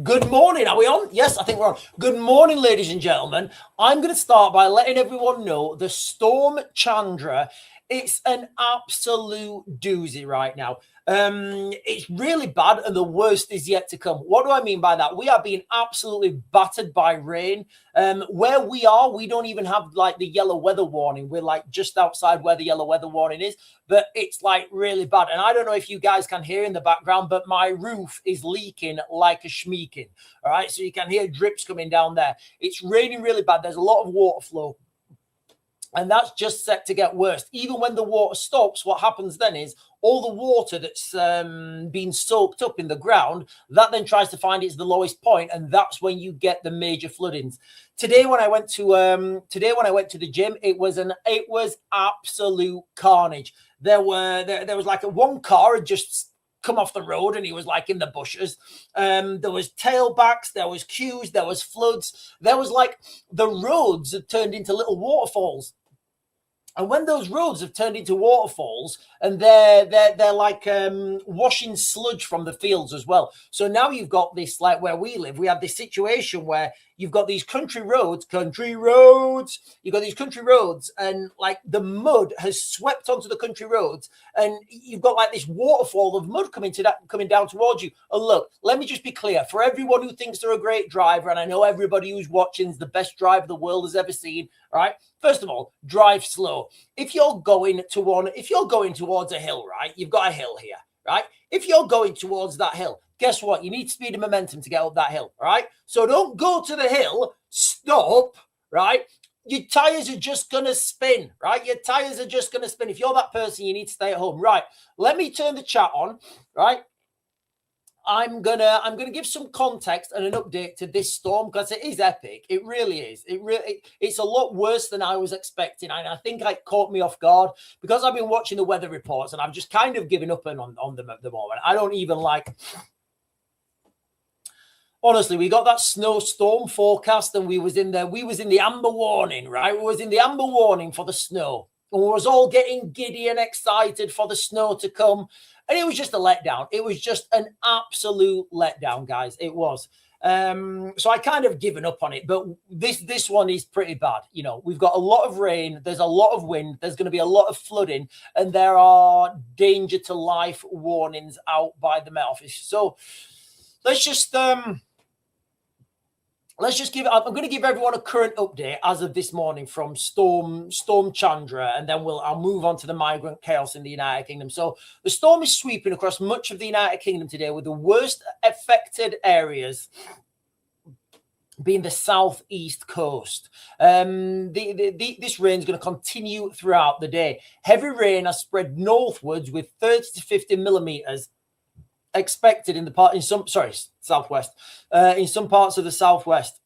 Good morning. Are we on? Yes, I think we're on. Good morning, ladies and gentlemen. I'm going to start by letting everyone know the Storm Chandra. It's an absolute doozy right now. It's really bad, and the worst is yet to come. What do I mean by that? We are being absolutely battered by rain. Where we are, we don't even have like the yellow weather warning. We're like just outside where the yellow weather warning is, but it's like really bad. And I don't know if you guys can hear in the background, but my roof is leaking like a schmeeking. All right, so you can hear drips coming down there. It's raining really bad. There's a lot of water flow. And that's just set to get worse. Even when the water stops, what happens then is all the water that's been soaked up in the ground, that then tries to find its the lowest point, and that's when you get the major floodings. Today, when I went to the gym, it was absolute carnage. There was like one car had just come off the road and he was like in the bushes. There was tailbacks, there was queues, there was floods. There was like the roads had turned into little waterfalls. And when those roads have turned into waterfalls, and they're like washing sludge from the fields as well. So now you've got this, like where we live, we have this situation where you've got these country roads. You've got these country roads, and like the mud has swept onto the country roads, and you've got like this waterfall of mud coming down towards you. And look, let me just be clear for everyone who thinks they're a great driver, and I know everybody who's watching is the best driver the world has ever seen. All right, first of all, drive slow. If you're going towards a hill, right, you've got a hill here, right? If you're going towards that hill, guess what? You need speed and momentum to get up that hill, right? So don't go to the hill, stop, right? Your tires are just going to spin, right? Your tires are just going to spin. If you're that person, you need to stay at home. Right, let me turn the chat on, right? I'm gonna give some context and an update to this storm because it is epic. It really is. It's a lot worse than I was expecting, and I think it caught me off guard because I've been watching the weather reports and I've just kind of given up on them at the moment. I don't even like. Honestly, we got that snowstorm forecast, and we was in the amber warning, right? We was in the amber warning for the snow, and we was all getting giddy and excited for the snow to come. And it was just a letdown. It was just an absolute letdown, guys. It was. So I kind of given up on it. But this one is pretty bad. You know, we've got a lot of rain. There's a lot of wind. There's going to be a lot of flooding. And there are danger to life warnings out by the Met Office. So let's just I'm going to give everyone a current update as of this morning from Storm Chandra, and then I'll move on to the migrant chaos in the United Kingdom. So the storm is sweeping across much of the United Kingdom today, with the worst affected areas being the southeast coast. This rain is going to continue throughout the day. Heavy rain has spread northwards with 30 to 50 millimeters expected in southwest. In some parts of the southwest.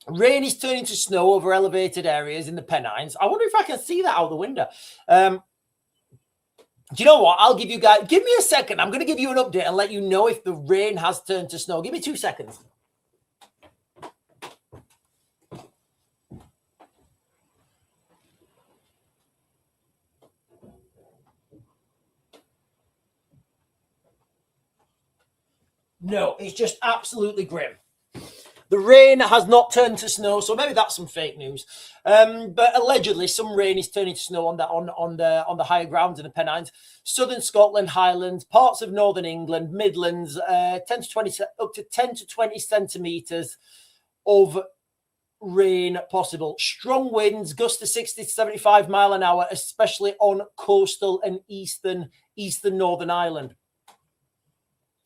Rain is turning to snow over elevated areas in the Pennines. I wonder if I can see that out the window. Do you know what? I'll give you guys, give me a second. I'm going to give you an update and let you know if the rain has turned to snow. Give me 2 seconds. No, it's just absolutely grim. The rain has not turned to snow, so maybe that's some fake news. But allegedly, some rain is turning to snow on the higher grounds in the Pennines, southern Scotland, Highlands, parts of northern England, Midlands, 10 to 20 centimeters of rain possible. Strong winds, gusts to 60 to 75 mile an hour, especially on coastal and eastern Northern Ireland.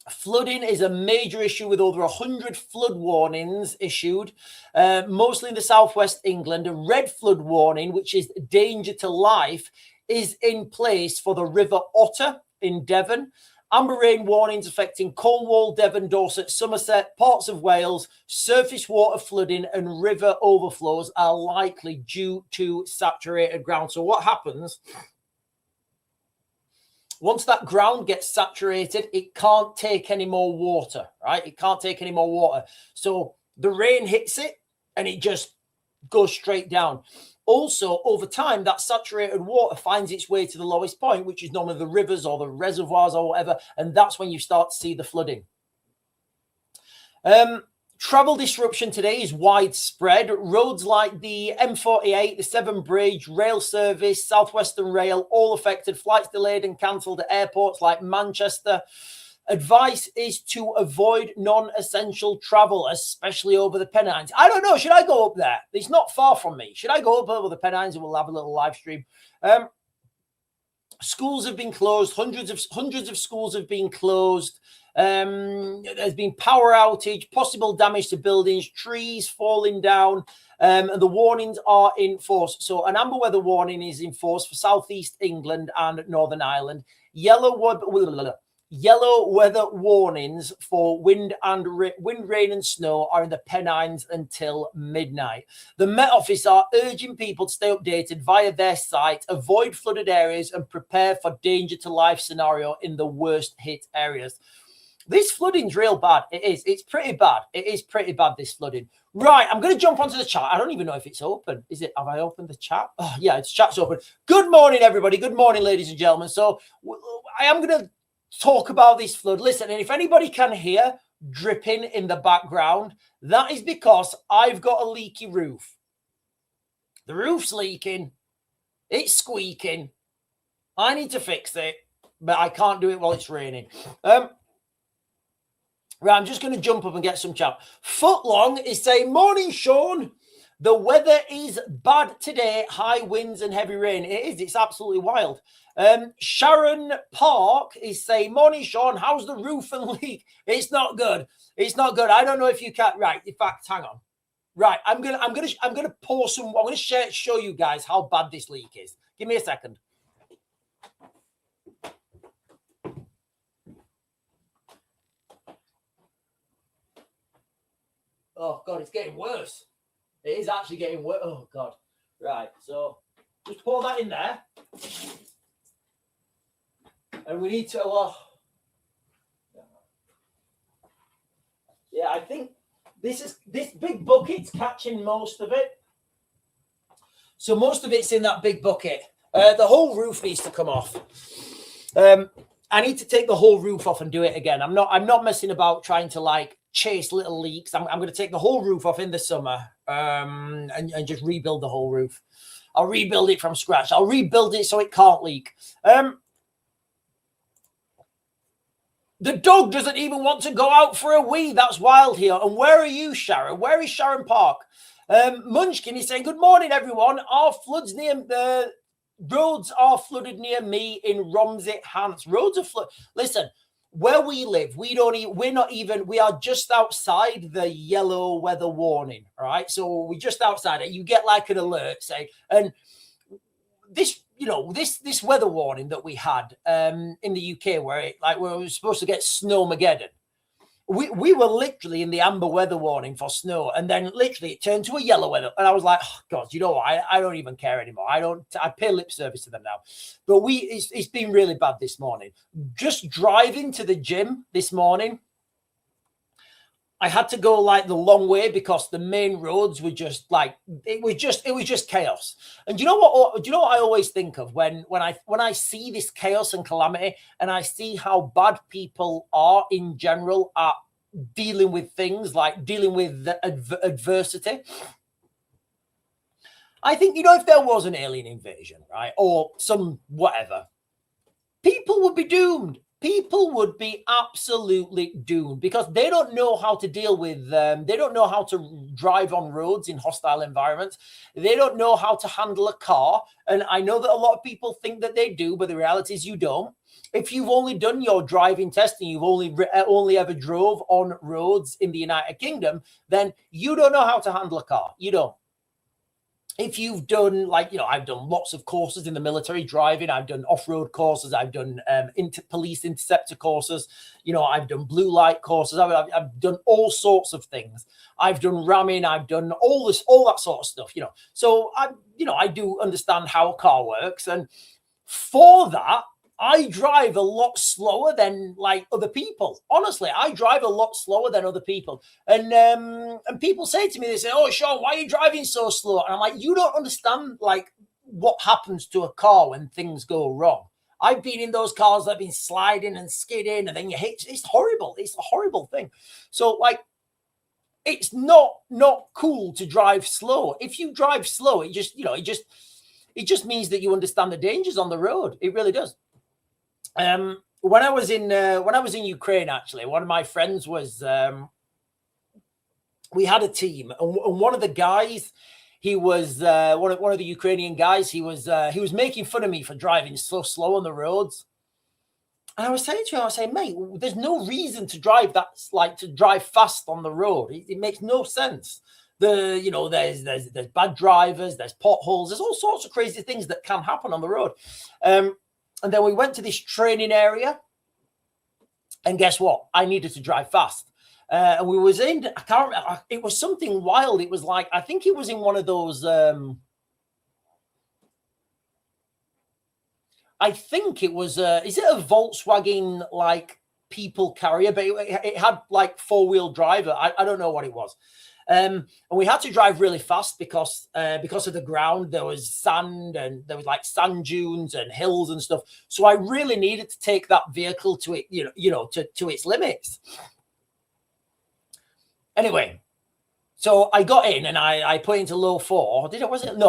Flooding is a major issue with over 100 flood warnings issued, mostly in the southwest England. A red flood warning, which is danger to life, is in place for the River Otter in Devon. Amber rain warnings affecting Cornwall, Devon, Dorset, Somerset, parts of Wales. Surface water flooding and river overflows are likely due to saturated ground. So what happens? Once that ground gets saturated, it can't take any more water, right? It can't take any more water. So the rain hits it and it just goes straight down. Also, over time, that saturated water finds its way to the lowest point, which is normally the rivers or the reservoirs or whatever. And that's when you start to see the flooding. Travel disruption today is widespread. Roads like the M48, the Severn Bridge, rail service, Southwestern Rail, all affected. Flights delayed and cancelled at airports like Manchester. Advice is to avoid non-essential travel, especially over the Pennines. I don't know. Should I go up there? It's not far from me. Should I go up over the Pennines and we'll have a little live stream? Schools have been closed. Hundreds of schools have been closed. There's been power outage, possible damage to buildings, trees falling down, and the warnings are in force. So an amber weather warning is in force for Southeast England and Northern Ireland. Yellow weather warnings for wind, rain and snow are in the Pennines until midnight. The Met Office are urging people to stay updated via their site, avoid flooded areas and prepare for danger to life scenario in the worst hit areas. This flooding's real bad. It is. It's pretty bad. It is pretty bad, this flooding. Right, I'm going to jump onto the chat. I don't even know if it's open. Is it? Have I opened the chat? Oh, yeah, it's chat's open. Good morning, everybody. Good morning, ladies and gentlemen. So I am going to talk about this flood. Listen, and if anybody can hear dripping in the background, that is because I've got a leaky roof. The roof's leaking. It's squeaking. I need to fix it, but I can't do it while it's raining. Right, I'm just going to jump up and get some chat. Footlong is saying, morning, Sean. The weather is bad today. High winds and heavy rain. It is. It's absolutely wild. Sharon Park is saying, morning, Sean. How's the roof and leak? It's not good. It's not good. I don't know if you can. Right. In fact, hang on. Right. I'm gonna pour some. I'm gonna show you guys how bad this leak is. Give me a second. Oh God, it's getting worse. It is actually getting worse. Oh God. Right. So just pour that in there. And we need to, yeah, I think this big bucket's catching most of it. So most of it's in that big bucket. The whole roof needs to come off. I need to take the whole roof off and do it again. I'm not messing about trying to like chase little leaks. I'm going to take the whole roof off in the summer and just rebuild the whole roof. I'll rebuild it from scratch. I'll rebuild it so it can't leak. The dog doesn't even want to go out for a wee. That's wild here. And where are you, Sharon? Where is Sharon Park? Munchkin is saying, good morning, everyone. Roads are flooded near me in Romsey, Hants. Roads are flooded. Listen, where we live, we are just outside the yellow weather warning. All right. So we're just outside it. You get like an alert saying, and this weather warning that we had in the UK where we were supposed to get snowmageddon. We were literally in the amber weather warning for snow, and then literally it turned to a yellow weather. And I was like, oh God, you know what? I don't even care anymore. I pay lip service to them now. But it's been really bad this morning. Just driving to the gym this morning, I had to go like the long way because the main roads were just like it was just chaos. And do you know what I always think of when I see this chaos and calamity, and I see how bad people are in general at dealing with things, like dealing with the adversity. I think, if there was an alien invasion, right, or some whatever, people would be doomed. People would be absolutely doomed because they don't know how to deal with them. They don't know how to drive on roads in hostile environments. They don't know how to handle a car. And I know that a lot of people think that they do, but the reality is you don't. If you've only done your driving test and you've only ever drove on roads in the United Kingdom, then you don't know how to handle a car. You don't. If you've done I've done lots of courses in the military driving. I've done off-road courses. I've done police interceptor courses. I've done blue light courses. I've done all sorts of things. I've done ramming. I've done all that sort of stuff. So I do understand how a car works, and for that, I drive a lot slower than other people. Honestly, I drive a lot slower than other people. And people say to me, they say, oh, Sean, why are you driving so slow? And I'm like, you don't understand what happens to a car when things go wrong. I've been in those cars that have been sliding and skidding, and then you hit. It's horrible. It's a horrible thing. So it's not cool to drive slow. If you drive slow, it just means that you understand the dangers on the road. It really does. When I was in Ukraine, actually, one of my friends was we had a team, and one of the guys, he was one of the Ukrainian guys. He was making fun of me for driving so slow on the roads. And I was saying to him, I was saying, mate, there's no reason to drive to drive fast on the road. It makes no sense. There's bad drivers, there's potholes, there's all sorts of crazy things that can happen on the road. And then we went to this training area, and guess what? I needed to drive fast. And we was in, I can't remember, it was something wild. It was like, I think it was in one of those, I think it was, is it a Volkswagen like people carrier? But it had like 4-wheel drive. I don't know what it was. And we had to drive really fast because of the ground. There was sand, and there was like sand dunes and hills and stuff. So I really needed to take that vehicle to it, to its limits. Anyway, so I got in and I put it into low 4.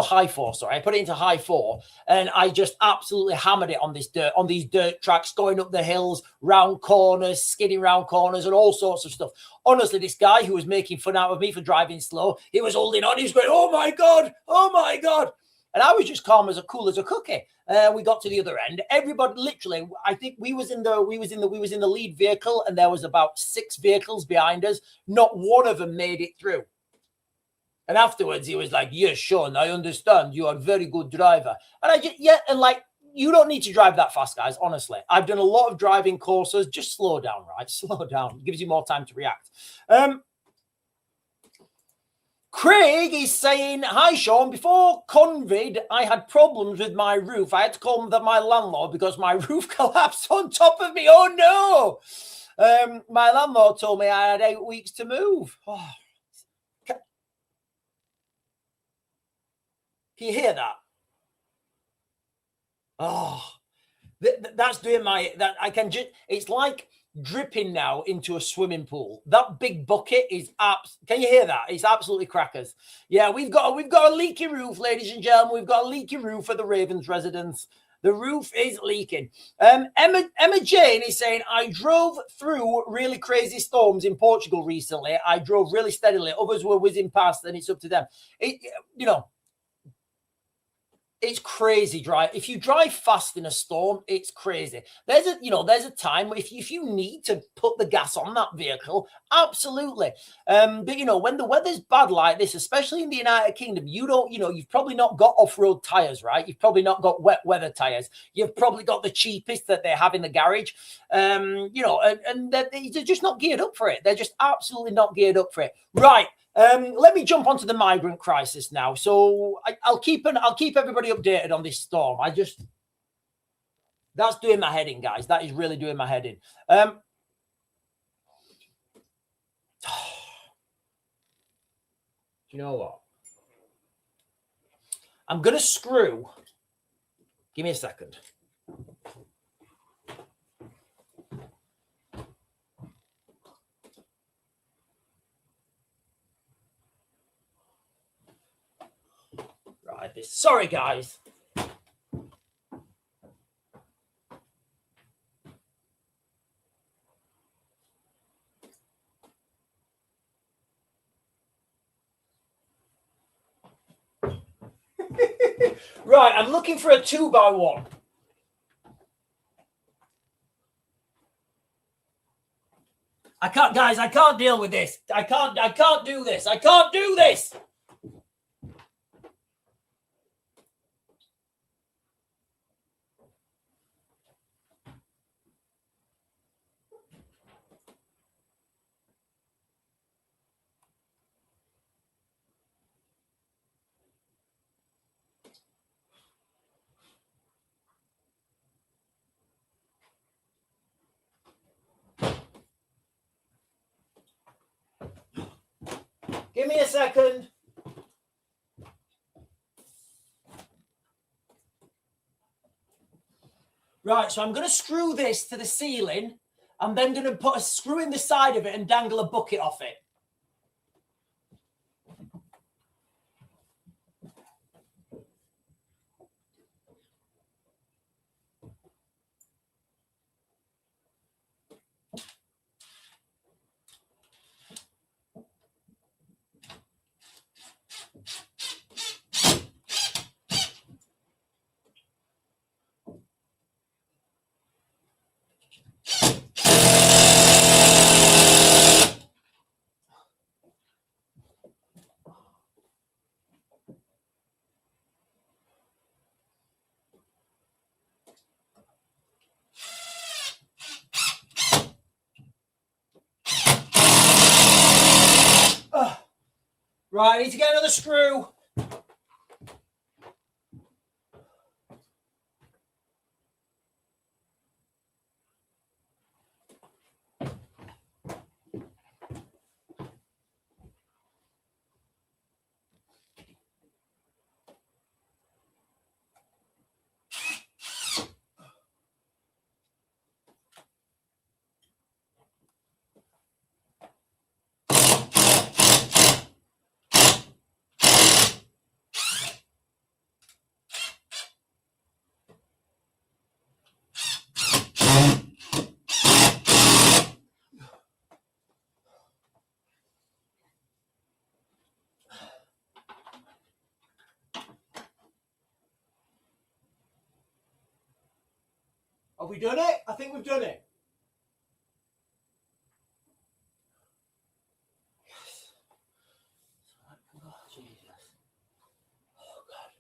High 4, sorry. I put it into high 4, and I just absolutely hammered it on these dirt tracks, going up the hills, round corners, skidding round corners, and all sorts of stuff. Honestly, this guy who was making fun out of me for driving slow, he was holding on. He was going, "Oh my God, oh my God." And I was just cool as a cookie. We got to the other end. Everybody, literally, I think we was in the lead vehicle, and there was about 6 vehicles behind us. Not one of them made it through. And afterwards, he was like, "Yes, Sean, I understand. You are a very good driver." And you don't need to drive that fast, guys. Honestly, I've done a lot of driving courses. Just slow down, right? Slow down. It gives you more time to react. Craig is saying, "Hi, Sean. Before COVID, I had problems with my roof. I had to call my landlord because my roof collapsed on top of me. Oh, no. My landlord told me I had 8 weeks to move." Oh. Can you hear that? Oh, that's doing it's like dripping now into a swimming pool. That big bucket is can you hear that? It's absolutely crackers. Yeah, we've got a leaky roof, ladies and gentlemen. We've got a leaky roof for the Ravens residents. The roof is leaking. Emma Jane is saying, "I drove through really crazy storms in Portugal recently. I drove really steadily. Others were whizzing past, and it's up to them." It's crazy drive. If you drive fast in a storm, it's crazy. There's a time if you need to put the gas on that vehicle, absolutely. But when the weather's bad like this, especially in the United Kingdom, you've probably not got off-road tires, right? You've probably not got wet weather tires. You've probably got the cheapest that they have in the garage. And they're just not geared up for it. They're just absolutely not geared up for it. Right. Let me jump onto the migrant crisis now. So I'll keep everybody updated on this storm. That's doing my head in, guys. That is really doing my head in. You know what? I'm gonna screw. Give me a second. Sorry, guys. Right, I'm looking for a 2x1. I can't deal with this. I can't do this. I can't do this. Give me a second. Right, so I'm going to screw this to the ceiling. I'm then going to put a screw in the side of it and dangle a bucket off it. Right, I need to get another screw. Have we done it? I think we've done it. Yes. Oh, Jesus. Oh, God.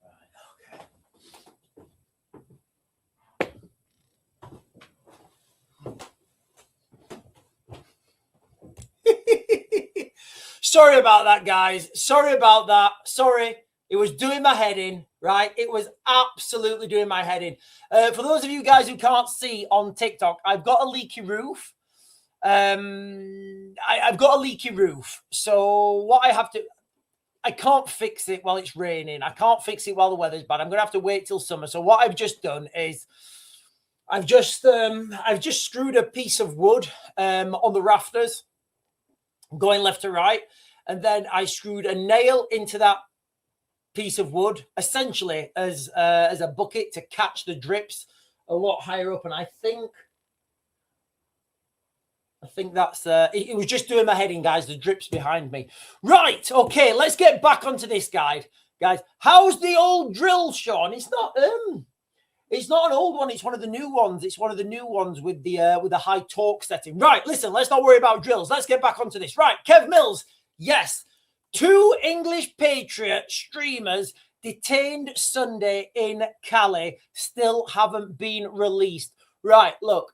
Right, okay. Sorry about that, guys. Sorry about that. Sorry. It was doing my head in, right? It was absolutely doing my head in. For those of you guys who can't see on TikTok, I've got a leaky roof. I've got a leaky roof. So what I have to, I can't fix it while it's raining. I can't fix it while the weather's bad. I'm going to have to wait till summer. So what I've just done is I've just screwed a piece of wood on the rafters, going left to right. And then I screwed a nail into that piece of wood, essentially as a bucket to catch the drips a lot higher up. And I think that's it was just doing my head in, guys, the drips behind me. Right, okay, let's get back onto this guide. Guys, how's the old drill, Sean? It's not an old one, it's one of the new ones. It's one of the new ones with the high torque setting. Right, listen, let's not worry about drills. Let's get back onto this. Right, Kev Mills, yes. 2 English Patriot streamers detained Sunday in Calais still haven't been released. Right, look.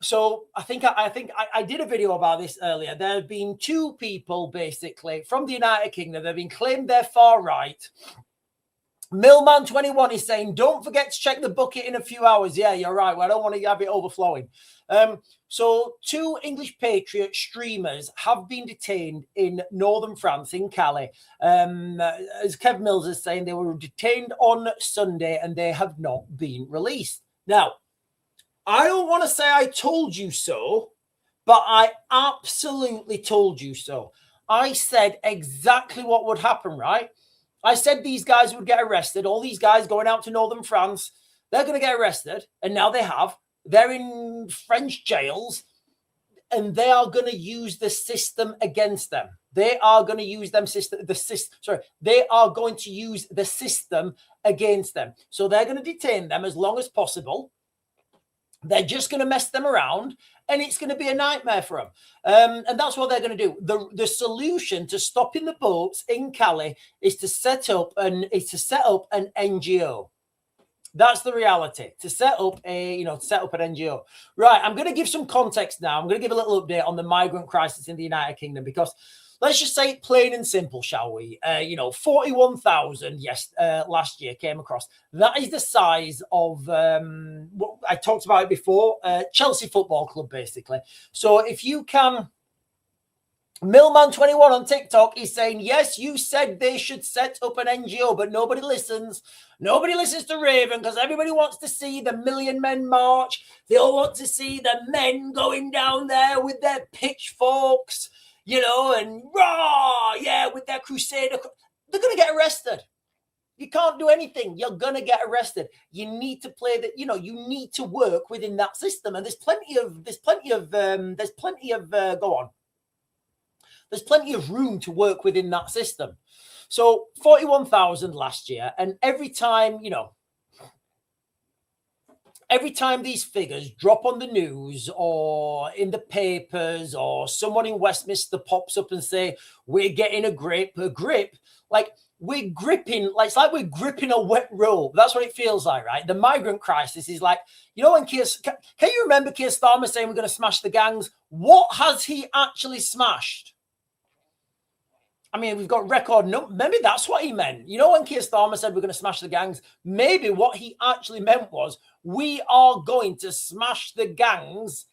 So I think I did a video about this earlier. There have been 2 people basically from the United Kingdom. They've been claimed they're far right. Millman21 is saying, don't forget to check the bucket in a few hours. Yeah, you're right. Well, I don't want to have it overflowing. So 2 English Patriot streamers have been detained in northern France, in Calais. As Kev Mills is saying, they were detained on Sunday and they have not been released. Now, I don't want to say I told you so, but I absolutely told you so. I said exactly what would happen, right? I said these guys would get arrested. All these guys going out to northern France, they're going to get arrested. And now they have. They're in French jails. And they are going to use the system against them. They are going to use they are going to use the system against them. So they're going to detain them as long as possible. They're just going to mess them around, and it's going to be a nightmare for them. And that's what they're going to do. The solution to stopping the boats in Calais is to set up an NGO. That's the reality. To set up an NGO. Right. I'm going to give some context now. I'm going to give a little update on the migrant crisis in the United Kingdom, because let's just say it plain and simple, shall we? 41,000, last year came across. That is the size of, I talked about it before, Chelsea Football Club, basically. So if you can, Millman21 on TikTok is saying, yes, you said they should set up an NGO, but nobody listens. Nobody listens to Raven because everybody wants to see the Million Men March. They all want to see the men going down there with their pitchforks, and raw, with their crusader. They're going to get arrested. You can't do anything. You're going to get arrested. You need to play that, you need to work within that system. And there's plenty of room to work within that system. So 41,000 last year. And every time these figures drop on the news or in the papers, or someone in Westminster pops up and say, we're getting a grip, like we're gripping, like, it's like we're gripping a wet rope. That's what it feels like, right? The migrant crisis is like, you know, when can you remember Keir Starmer saying we're going to smash the gangs? What has he actually smashed? I mean, we've got record number. Maybe that's what he meant. You know, when Keir Starmer said we're going to smash the gangs, maybe what he actually meant was we are going to smash the gangs.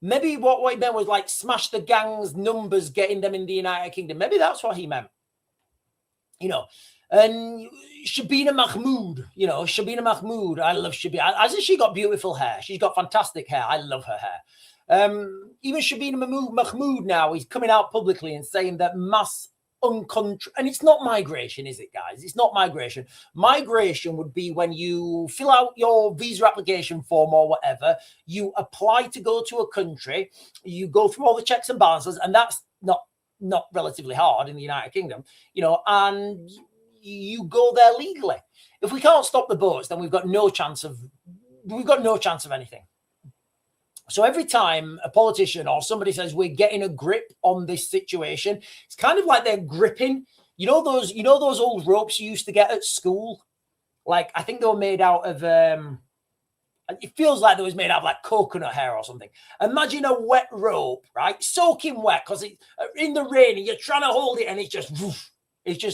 Maybe what he meant was like smash the gangs numbers, getting them in the United Kingdom. Maybe that's what he meant. You know, and Shabina Mahmood, you know, Shabina Mahmood. I love Shabina. As if she got beautiful hair. She's got fantastic hair. I love her hair. Even Shabina Mahmood now is coming out publicly and saying that mass and it's not migration, is it, guys? It's not migration. Migration would be when you fill out your visa application form or whatever, you apply to go to a country, you go through all the checks and balances, and that's not relatively hard in the United Kingdom, you know, and you go there legally. If we can't stop the boats, then we've got no chance of anything. So every time a politician or somebody says we're getting a grip on this situation, it's kind of like they're gripping, you know those old ropes you used to get at school? Like, I think they were made out of it feels like they was made out of like coconut hair or something. Imagine a wet rope, right? Soaking wet because it's in the rain and you're trying to hold it and it's just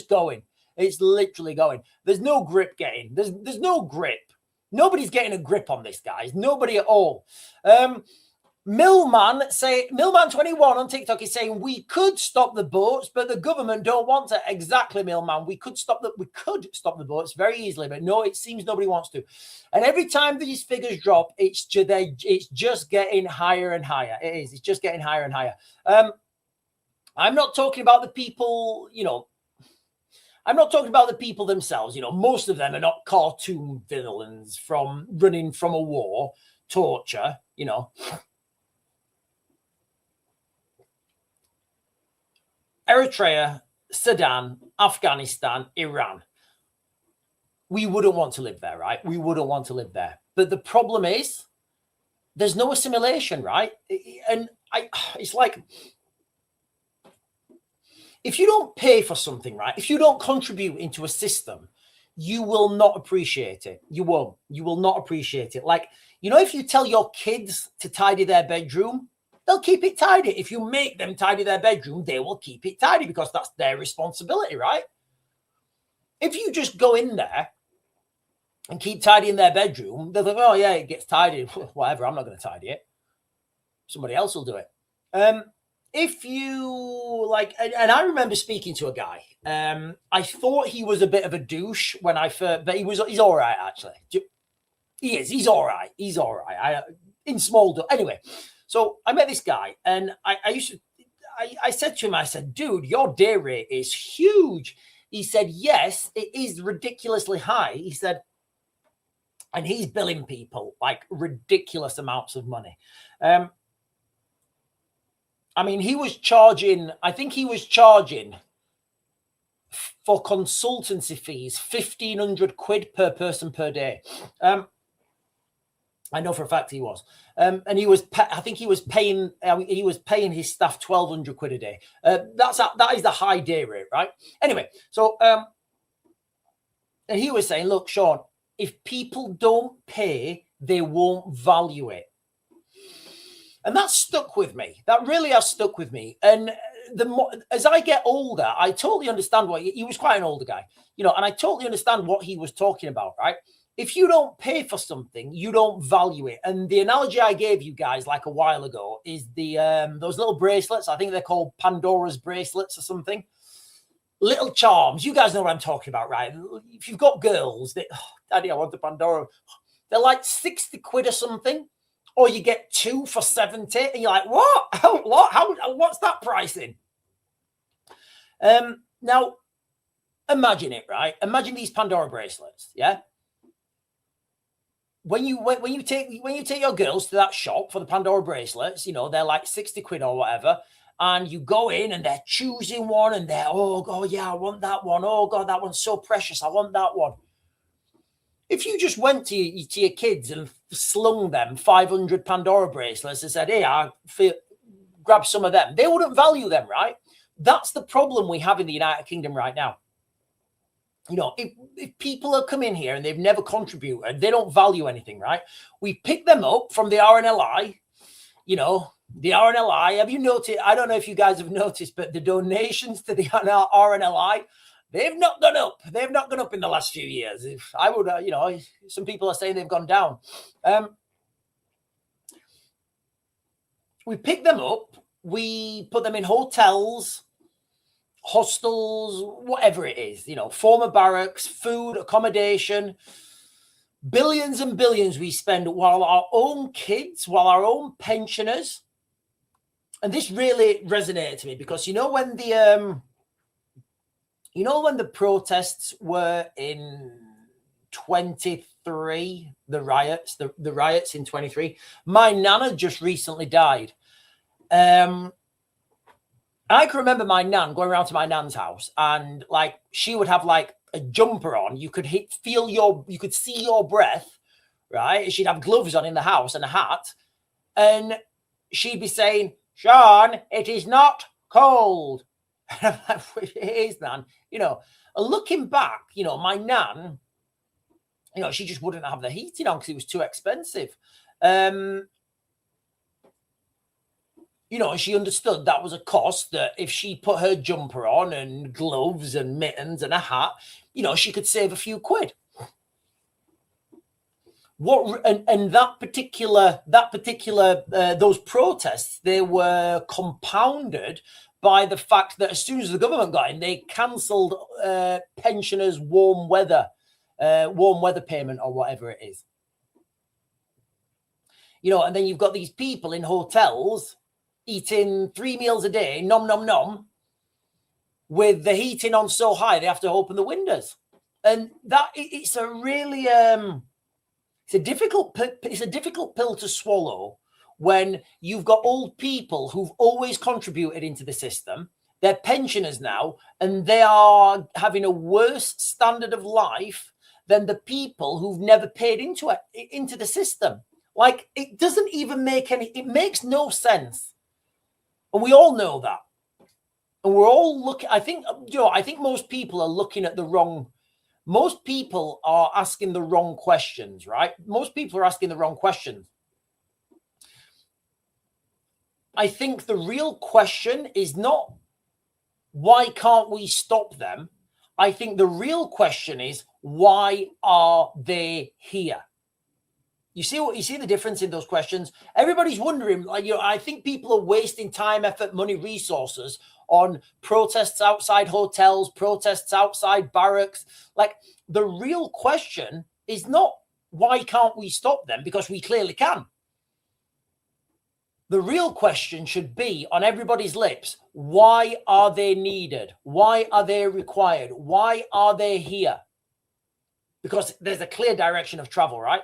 going. It's literally going. There's no grip getting. There's no grip. Nobody's getting a grip on this, guys. Nobody at all. Millman21 on TikTok is saying we could stop the boats, but the government don't want to. Exactly, Millman. We could stop the boats very easily, but no, it seems nobody wants to. And every time these figures drop, it's just getting higher and higher. It is. It's just getting higher and higher. I'm not talking about the people, you know. I'm not talking about the people themselves. You know, most of them are not cartoon villains from running from a war, torture, you know. Eritrea, Sudan, Afghanistan, Iran. We wouldn't want to live there, right? We wouldn't want to live there. But the problem is there's no assimilation, right? And it's like, if you don't pay for something, right? If you don't contribute into a system, you will not appreciate it. You won't. You will not appreciate it. Like, you know, if you tell your kids to tidy their bedroom, they'll keep it tidy. If you make them tidy their bedroom, they will keep it tidy because that's their responsibility, right? If you just go in there and keep tidying their bedroom, they'll think, oh, yeah, it gets tidy. Whatever, I'm not going to tidy it. Somebody else will do it. If you like, and I remember speaking to a guy, I thought he was a bit of a douche when I first, but he's all right, actually. He's all right. He's all right. In small, anyway. So I met this guy and I said to him, I said, dude, your day rate is huge. He said, yes, it is ridiculously high. He said, and he's billing people like ridiculous amounts of money. I mean, I think he was charging for consultancy fees, 1,500 quid per person per day. I know for a fact he was. And I think he was paying his staff 1,200 quid a day. That is the high day rate, right? Anyway, so, and he was saying, look, Sean, if people don't pay, they won't value it. And that stuck with me. That really has stuck with me. And as I get older, I totally understand he was quite an older guy, you know, and I totally understand what he was talking about, right? If you don't pay for something, you don't value it. And the analogy I gave you guys like a while ago is those little bracelets. I think they're called Pandora's bracelets or something. Little charms. You guys know what I'm talking about, right? If you've got girls that, oh, Daddy, I want the Pandora. They're like 60 quid or something. Or you get 2 for 70, and you're like, what? What's that pricing? Now, imagine it, right? Imagine these Pandora bracelets, yeah. When you take your girls to that shop for the Pandora bracelets, you know they're like 60 quid or whatever, and you go in and they're choosing one, and they're oh god, yeah, I want that one. Oh god, that one's so precious. I want that one. If you just went to your kids and slung them 500 Pandora bracelets and said, hey, grab some of them, they wouldn't value them, right? That's the problem we have in the United Kingdom right now. if people are coming here and they've never contributed, they don't value anything, right? We pick them up from the RNLI, the RNLI. Have you noticed? I don't know if you guys have noticed, but the donations to the RNLI, they've not gone up. They've not gone up in the last few years. If I would, some people are saying they've gone down. We pick them up. We put them in hotels, hostels, whatever it is, former barracks, food, accommodation, billions and billions we spend while our own kids, while our own pensioners. And this really resonated to me because when the protests were in 23, the riots in 23, my nana just recently died. I can remember my nan going around to my nan's house, and she would have a jumper on. You could you could see your breath, right? She'd have gloves on in the house and a hat, and she'd be saying, "Sean, it is not cold." And I'm like, "It is, Nan." And looking back, my nan, she just wouldn't have the heating on because it was too expensive. She understood that was a cost, that if she put her jumper on and gloves and mittens and a hat, she could save a few quid. Those protests, they were compounded by the fact that as soon as the government got in, they cancelled pensioners' warm weather payment or whatever it is. And then you've got these people in hotels eating 3 meals a day, nom, nom, nom, with the heating on so high, they have to open the windows. And it's a really, it's a difficult pill to swallow when you've got old people who've always contributed into the system. They're pensioners now, and they are having a worse standard of life than the people who've never paid into the system. It doesn't even it makes no sense. And we all know that. And we're all looking, I think most people are looking at most people are asking the wrong questions, right? Most people are asking the wrong questions. I think the real question is not, why can't we stop them? I think the real question is, why are they here? You see the difference in those questions? Everybody's wondering, I think people are wasting time, effort, money, resources on protests outside hotels, protests outside barracks. The real question is not, why can't we stop them? Because we clearly can. The real question should be on everybody's lips, why are they needed? Why are they required? Why are they here? Because there's a clear direction of travel, right?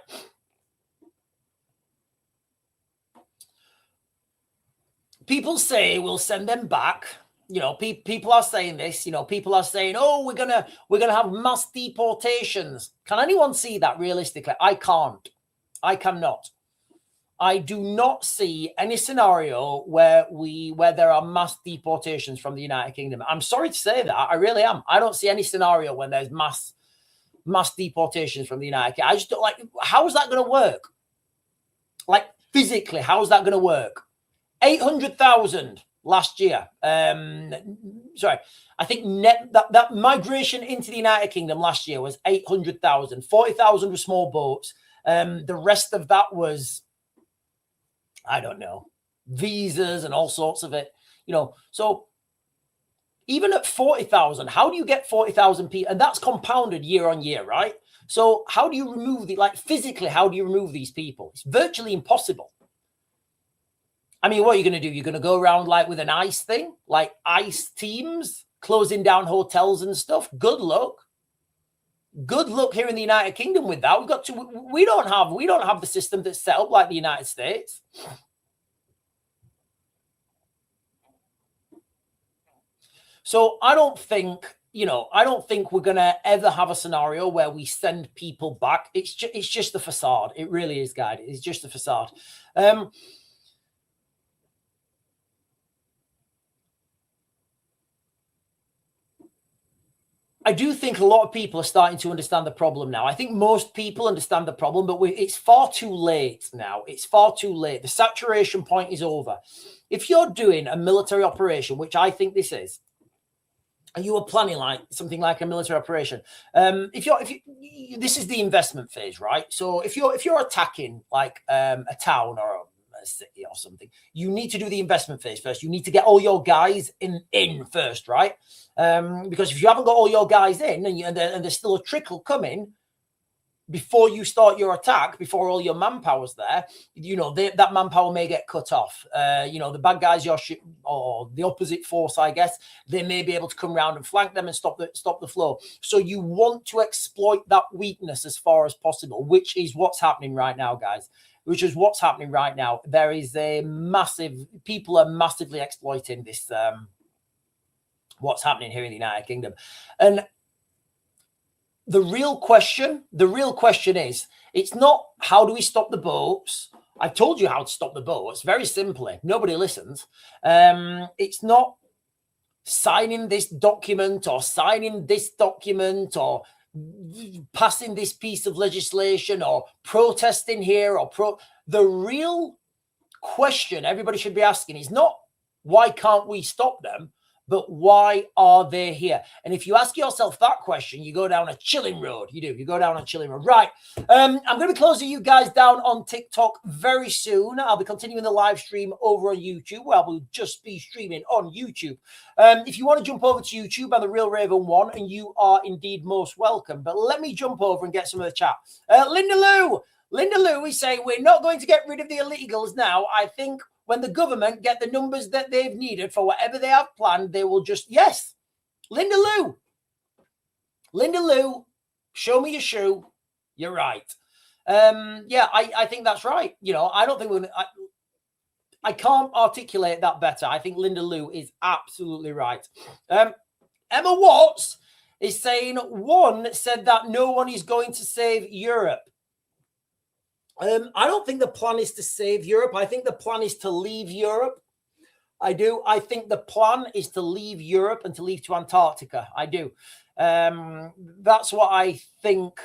People say we'll send them back. People are saying this. People are saying, "Oh, we're gonna have mass deportations." Can anyone see that realistically? I can't. I cannot. I do not see any scenario where there are mass deportations from the United Kingdom. I'm sorry to say that. I really am. I don't see any scenario when there's mass deportations from the United Kingdom. I just don't how is that going to work? Physically, how is that going to work? 800,000 last year. Sorry, I think that migration into the United Kingdom last year was 800,000. 40,000 were small boats. The rest of that was, I don't know, visas and all sorts of it. So even at 40,000, how do you get 40,000 people? And that's compounded year on year, right? So how do you remove physically, how do you remove these people? It's virtually impossible. I mean, what are you going to do? You're going to go around with an ICE thing, ICE teams closing down hotels and stuff. Good luck. Good luck here in the United Kingdom with that. We don't have the system that's set up like the United States. So I don't think we're going to ever have a scenario where we send people back. It's just a facade. It really is, guys. It's just a facade. I do think a lot of people are starting to understand the problem now. I think most people understand the problem, but it's far too late now. It's far too late. The saturation point is over. If you're doing a military operation, which I think this is, and you were planning like something like a military operation, if you this is the investment phase, right? So if you're attacking like a town or a city or something, you need to do the investment phase first. You need to get all your guys in first, right? Because if you haven't got all your guys in and there's still a trickle coming before you start your attack, before all your manpower's there, you know, that manpower may get cut off. You know, the bad guys you're shooting, or the opposite force, I guess, they may be able to come around and flank them and stop the flow. So you want to exploit that weakness as far as possible, which is what's happening right now, guys. Which is what's happening right now. There is people are massively exploiting this, what's happening here in the United Kingdom. And the real question is, it's not how do we stop the boats? I told you how to stop the boats very simply. Nobody listens. It's not signing this document or passing this piece of legislation or protesting here the real question everybody should be asking is not why can't we stop them, but why are they here? And if you ask yourself that question, you go down a chilling road. You go down a chilling road. Right. I'm going to be closing you guys down on TikTok very soon. I'll be continuing the live stream over on YouTube, where we'll just be streaming on YouTube. If you want to jump over to YouTube and The Real Raven 1, and you are indeed most welcome. But let me jump over and get some of the chat. Linda Lou is saying, we're not going to get rid of the illegals now. I think when the government get the numbers that they've needed for whatever they have planned, they will just, yes. Linda Lou, show me your shoe. You're right. Yeah, I think that's right. You know, I don't think I can't articulate that better. I think Linda Lou is absolutely right. Emma Watts is saying, one said that no one is going to save Europe. I don't think the plan is to save Europe. I think the plan is to leave Europe. I do. I think the plan is to leave Europe and to leave to Antarctica. I do. That's what I think.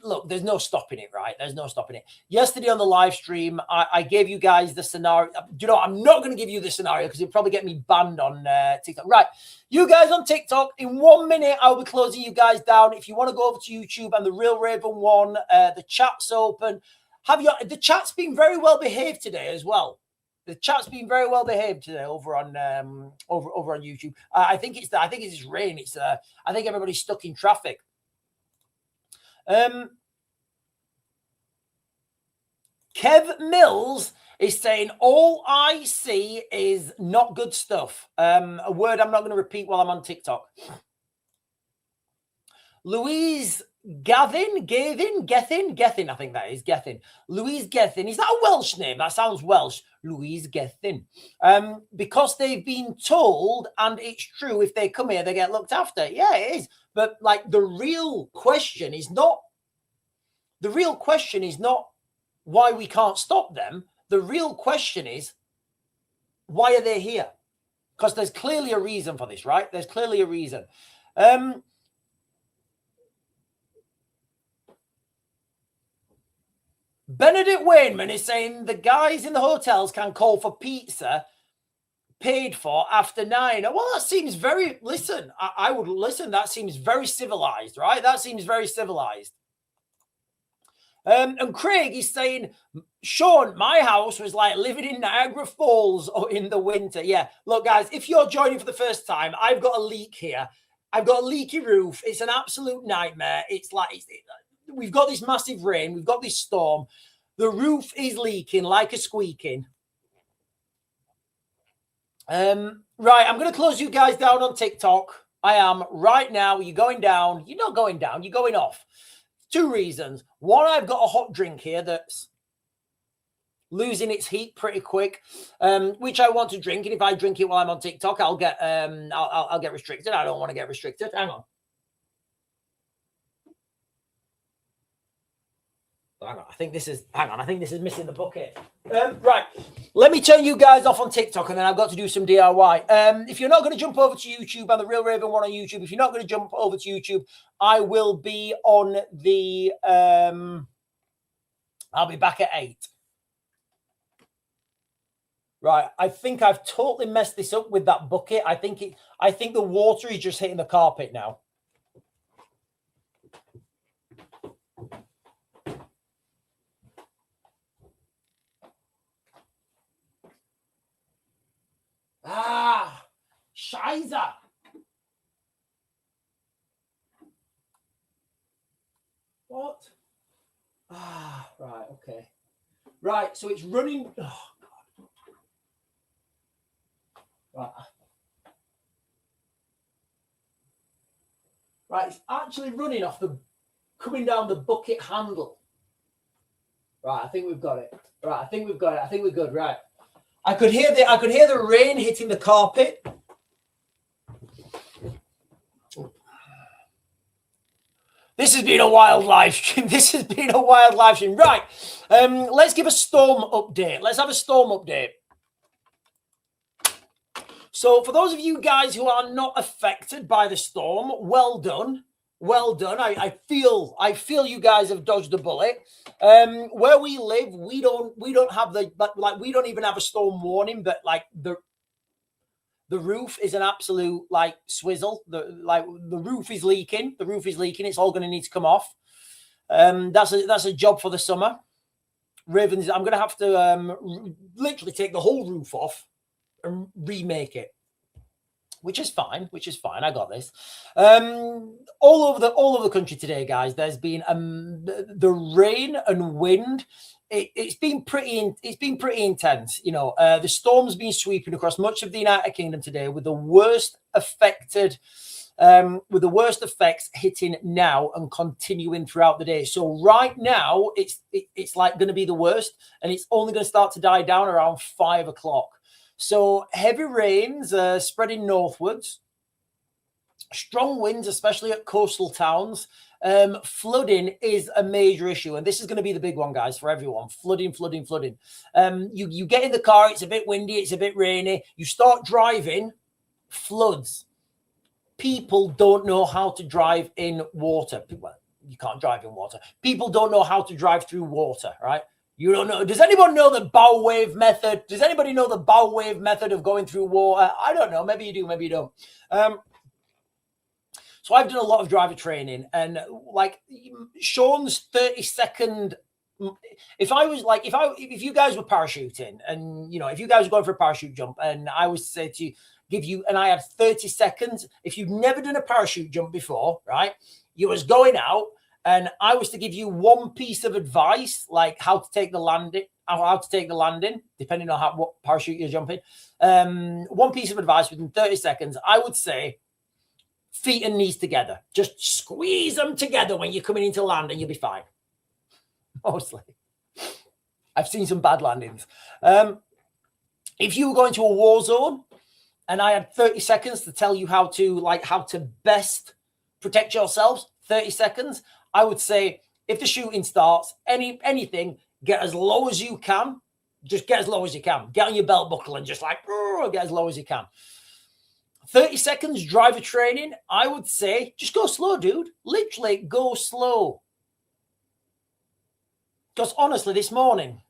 Look, there's no stopping it, right? There's no stopping it. Yesterday on the live stream, I gave you guys the scenario. Do you know what? I'm not going to give you the scenario because it'll probably get me banned on TikTok. Right. You guys on TikTok, in 1 minute, I'll be closing you guys down. If you want to go over to YouTube and The Real Raven 1, the chat's open. The chat's been very well behaved today as well. The chat's been very well behaved today over on over on YouTube. I think it's just rain. I think everybody's stuck in traffic. Kev Mills is saying all I see is not good stuff. A word I'm not going to repeat while I'm on TikTok. Louise Gethin, I think that is Gethin. Louise Gethin. Is that a Welsh name? That sounds Welsh. Louise Gethin. Because they've been told, and it's true, if they come here, they get looked after. Yeah, it is. But like the real question is not why we can't stop them. The real question is, why are they here? Because there's clearly a reason for this, right? There's clearly a reason. Benedict Wainman is saying the guys in the hotels can call for pizza paid for after 9. Well, that seems very, listen, I would listen. That seems very civilized, right? That seems very civilized. And Craig is saying, Sean, my house was like living in Niagara Falls in the winter. Yeah, look, guys, if you're joining for the first time, I've got a leak here. I've got a leaky roof. It's an absolute nightmare. It's like, we've got this massive rain. We've got this storm. The roof is leaking like a squeaking. Right, I'm going to close you guys down on TikTok. I am right now. You're going down. You're not going down. You're going off. 2 reasons. One, I've got a hot drink here that's losing its heat pretty quick, which I want to drink. And if I drink it while I'm on TikTok, I'll get restricted. I don't want to get restricted. Hang on. Hang on, I think this is missing the bucket. Right, let me turn you guys off on TikTok, and then I've got to do some DIY. If you're not going to jump over to YouTube, and the Real Raven one on YouTube, if you're not going to jump over to YouTube, I will be on the. I'll be back at 8. Right, I think I've totally messed this up with that bucket. I think the water is just hitting the carpet now. Ah, Scheiße. What? Ah, right, okay. Right, so it's running. Oh, God. Right. Right, it's actually running off coming down the bucket handle. Right, I think we've got it. Right, I think we've got it. I think we're good. Right. I could hear the rain hitting the carpet. This has been a wild live stream. Right. Let's give a storm update. Let's have a storm update. So for those of you guys who are not affected by the storm, well done. Well done. I feel you guys have dodged a bullet. Where we live, we don't have we don't even have a storm warning, but like the roof is an absolute like swizzle. The roof is leaking. The roof is leaking. It's all going to need to come off. That's a job for the summer. Ravens, I'm going to have to literally take the whole roof off and remake it. Which is fine. I got this. All over the country today, guys. There's been the rain and wind. It's been pretty intense. You know, the storm's been sweeping across much of the United Kingdom today, with the worst effects hitting now and continuing throughout the day. So right now, it's like going to be the worst, and it's only going to start to die down around 5 o'clock. So heavy rains spreading northwards, strong winds, especially at coastal towns. Flooding is a major issue, and this is going to be the big one, guys, for everyone. Flooding. You get in the car, it's a bit windy, it's a bit rainy. You start driving, floods. People don't know how to drive in water. Well, you can't drive in water. People don't know how to drive through water, right? You don't know. Does anyone know the bow wave method? Does anybody know the bow wave method of going through water? I don't know. Maybe you do. Maybe you don't. So I've done a lot of driver training, and like Sean's 30-second. If you guys were parachuting, and if you guys were going for a parachute jump, and I was to say to you, and I had 30 seconds. If you've never done a parachute jump before, right? You was going out. And I was to give you one piece of advice, like how to take the landing, depending on what parachute you're jumping. One piece of advice within 30 seconds, I would say feet and knees together. Just squeeze them together when you're coming into land and you'll be fine. Mostly. I've seen some bad landings. If you were going to a war zone and I had 30 seconds to tell you how to best protect yourselves, 30 seconds, I would say if the shooting starts, anything, get as low as you can. Just get as low as you can. Get on your belt buckle and just get as low as you can. 30 seconds driver training, I would say just go slow, dude. Literally go slow. Because honestly, this morning,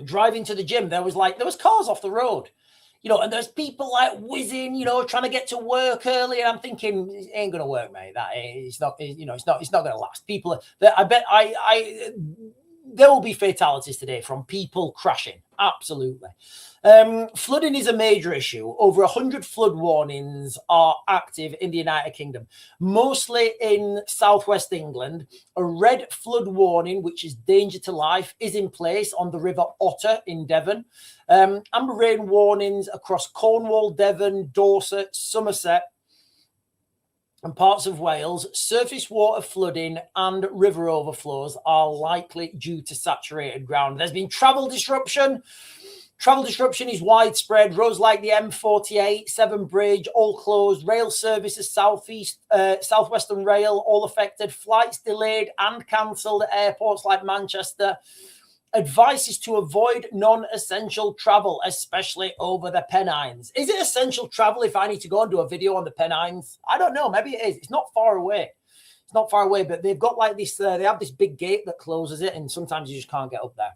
driving to the gym, there was cars off the road. And there's people like whizzing, trying to get to work early. And I'm thinking, it ain't going to work, mate. It's not going to last. There will be fatalities today from people crashing. Absolutely. Flooding is a major issue. Over 100 flood warnings are active in the United Kingdom, mostly in southwest England. A red flood warning, which is danger to life, is in place on the River Otter in Devon. Amber rain warnings across Cornwall, Devon, Dorset, Somerset, and parts of Wales. Surface water flooding and river overflows are likely due to saturated ground. There's been travel disruption. Travel disruption is widespread. Roads like the M48, Severn Bridge, all closed. Rail services, Southwestern Rail, all affected. Flights delayed and cancelled at airports like Manchester. Advice is to avoid non-essential travel, especially over the Pennines. Is it essential travel if I need to go and do a video on the Pennines? I don't know. Maybe it is. It's not far away. It's not far away, but they've got like this, they have this big gate that closes it, and sometimes you just can't get up there.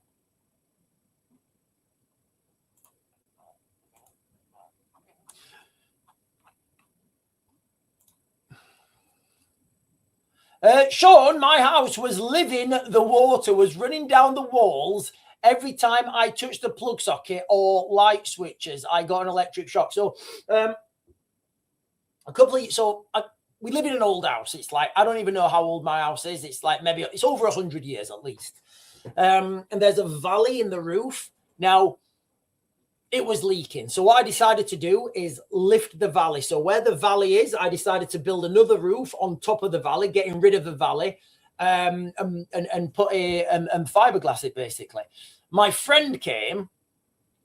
Sean, my house was living, the water was running down the walls. Every time I touched the plug socket or light switches, I got an electric shock. So we live in an old house. It's like, I don't even know how old my house is. It's like maybe it's over 100 years at least. And there's a valley in the roof. Now, it was leaking. So what I decided to do is lift the valley. So where the valley is, I decided to build another roof on top of the valley, getting rid of the valley, and put fiberglass it basically. My friend came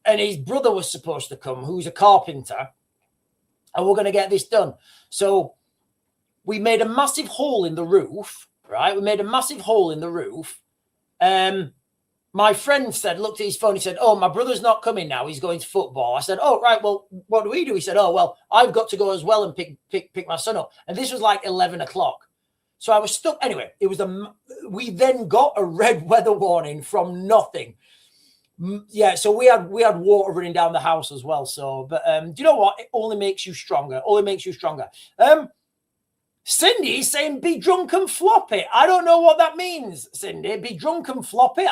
and his brother was supposed to come, who's a carpenter, and we're going to get this done. So we made a massive hole in the roof, right? We made a massive hole in the roof. My friend said, looked at his phone. He said, oh, my brother's not coming now. He's going to football. I said, oh, right. Well, what do we do? He said, oh, well, I've got to go as well and pick my son up. And this was like 11 o'clock. So I was stuck. Anyway, we then got a red weather warning from nothing. Yeah. So we had water running down the house as well. So, but do you know what? It only makes you stronger. Only makes you stronger. Cindy is saying, be drunk and flop it. I don't know what that means, Cindy. Be drunk and flop it.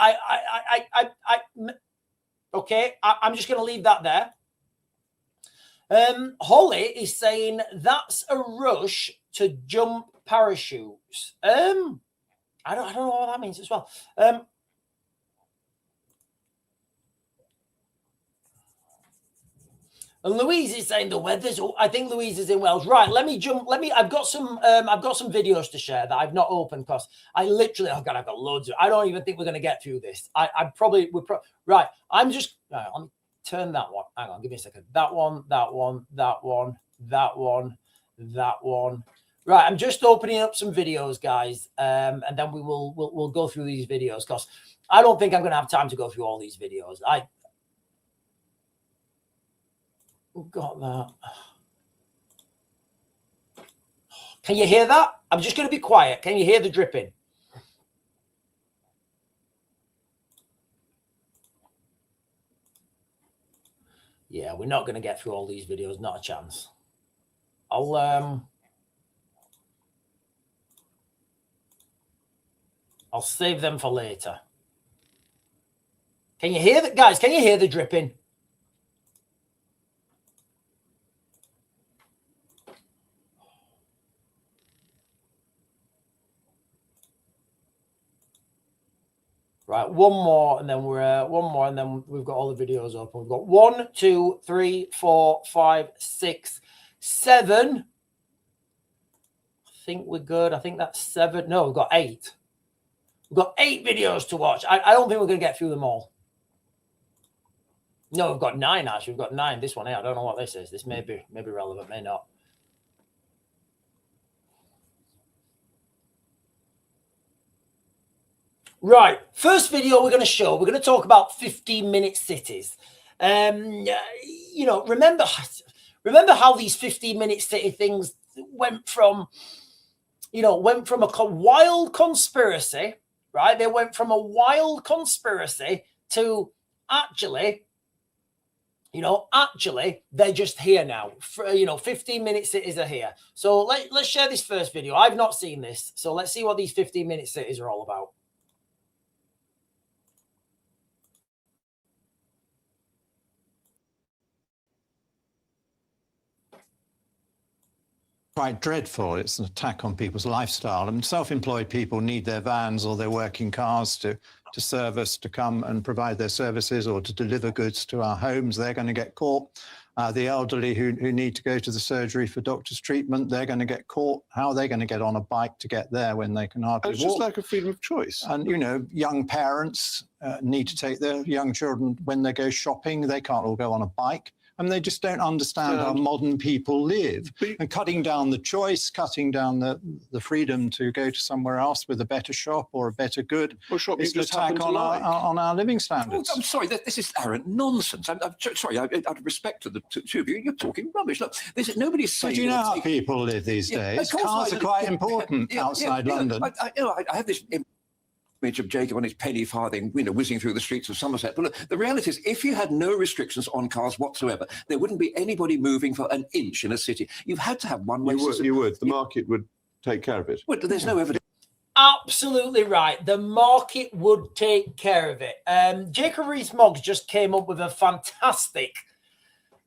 Okay, I'm just going to leave that there. Holly is saying, that's a rush to jump parachutes. I don't know what that means as well. And Louise is saying the weather's. I think Louise is in Wales. Right. Let me jump. I've got some videos to share that I've not opened because I literally. Oh God, I've got loads. I don't even think we're going to get through this. Right. I'm just. Right, let me turn that one. Hang on. Give me a second. That one. Right. I'm just opening up some videos, guys, and then we'll go through these videos because I don't think I'm going to have time to go through all these videos. Got that. Can you hear that? I'm just going to be quiet. Can you hear the dripping? Yeah, we're not going to get through all these videos. Not a chance. I'll save them for later. Can you hear that, guys? Can you hear the dripping? Right, one more, and then we've got all the videos open. We've got 1, 2, 3, 4, 5, 6, 7. I think we're good. I think that's 7. No, we've got 8. We've got 8 videos to watch. I don't think we're going to get through them all. No, we've got 9 actually. We've got 9. This one here, I don't know what this is. This may be relevant, may not. Right, first video we're going to talk about 15-minute cities. You know, remember how these 15-minute city things went from a wild conspiracy, right? They went from a wild conspiracy to actually they're just here now. 15-minute cities are here. So let's share this first video. I've not seen this, so let's see what these 15-minute cities are all about. Quite dreadful. It's an attack on people's lifestyle. And self-employed people need their vans or their working cars to to service to come and provide their services or to deliver goods to our homes, they're going to get caught. The elderly who need to go to the surgery for doctor's treatment, they're going to get caught. How are they going to get on a bike to get there when they can hardly walk? It's just like a freedom of choice. And, you know, young parents need to take their young children when they go shopping. They can't all go on a bike. And they just don't understand how modern people live. And cutting down the choice, cutting down the freedom to go to somewhere else with a better shop or a better good is an attack on our living standards. I'm sorry, this is arrogant nonsense. I'm sorry, out of respect to the two of you, you're talking rubbish. Look, nobody's saying... But do you know how people live these days? Cars are quite important outside London. I have this image of Jacob on his penny farthing, whizzing through the streets of Somerset. But look, the reality is, if you had no restrictions on cars whatsoever, there wouldn't be anybody moving for an inch in a city. You've had to have one-way system. You would. The market would take care of it. Well, there's no evidence. Absolutely right. The market would take care of it. Jacob Rees-Mogg just came up with a fantastic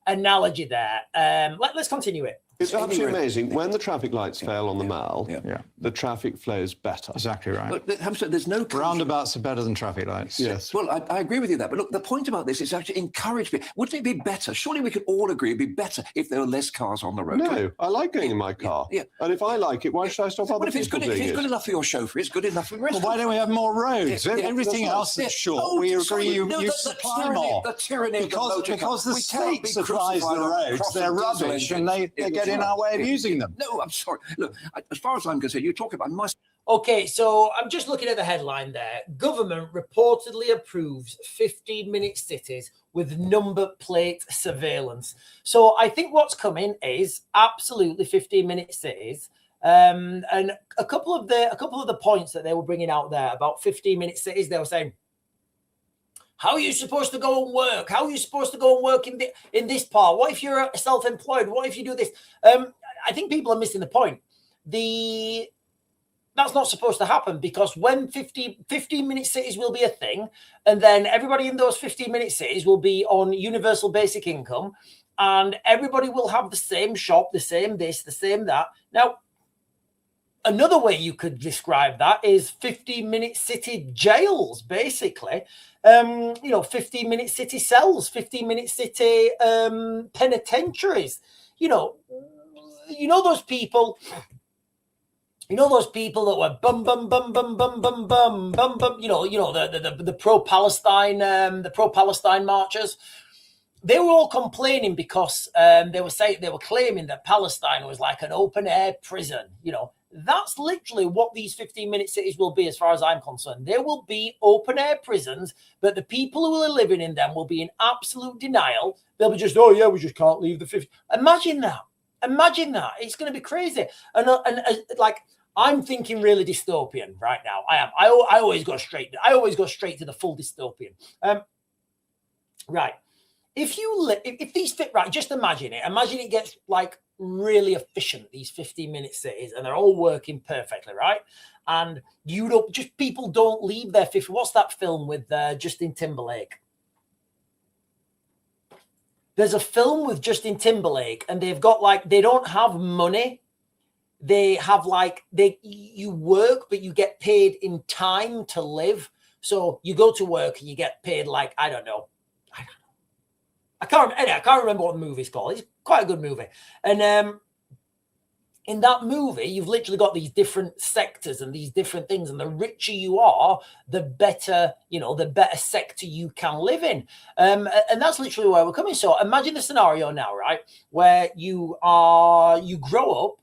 analogy there. Let's continue it. It's absolutely amazing. When the traffic lights fail on the Mall, the traffic flows better. Exactly right. But there's no... Roundabouts are better than traffic lights. Yes. Well, I agree with you there. But look, the point about this is actually encourage people. Wouldn't it be better? Surely we could all agree it'd be better if there were less cars on the road. No, I like going in my car. Yeah. And if I like it, why should I stop other people doing it? If it's good enough for your chauffeur, it's good enough for the rest. Well, why don't we have more roads? Everything else that's short, we agree you supply more. The tyranny because the state supplies the roads, they're rubbish, and they get in our way of using them. No, I'm sorry. Look, as far as I'm concerned, you talk about Okay, so I'm just looking at the headline there. Government reportedly approves 15-minute cities with number plate surveillance. So I think what's coming is absolutely 15-minute cities. And a couple of the points that they were bringing out there about 15-minute cities, they were saying, how are you supposed to go and work? How are you supposed to go and work in this part? What if you're self-employed? What if you do this? I think people are missing the point. That's not supposed to happen, because when 15-minute cities will be a thing, and then everybody in those 15-minute cities will be on universal basic income, and everybody will have the same shop, the same this, the same that. Now, another way you could describe that is 15-minute city jails, basically. 15-minute city cells, 15-minute city penitentiaries. Those people that were bum bum bum bum bum bum bum bum bum. The pro-Palestine marchers. They were all complaining because they were claiming that Palestine was like an open air prison. That's literally what these 15-minute cities will be, as far as I'm concerned. They will be open air prisons, but the people who are living in them will be in absolute denial. They'll be just, oh yeah, we just can't leave the 50. Imagine that. It's going to be crazy. And I'm thinking really dystopian right now. I am. I always go straight to the full dystopian. Right. If these fit right, just imagine it. Imagine it gets like really efficient, these 15-minute cities, and they're all working perfectly, right? And people don't leave their 50. What's that film with Justin Timberlake? There's a film with Justin Timberlake, and they've got they don't have money. They have you work, but you get paid in time to live. So you go to work and you get paid I don't know. I can't remember what the movie's called. It's quite a good movie. And in that movie, you've literally got these different sectors and these different things. And the richer you are, the better sector you can live in. And that's literally where we're coming. So imagine the scenario now, right? Where you grow up,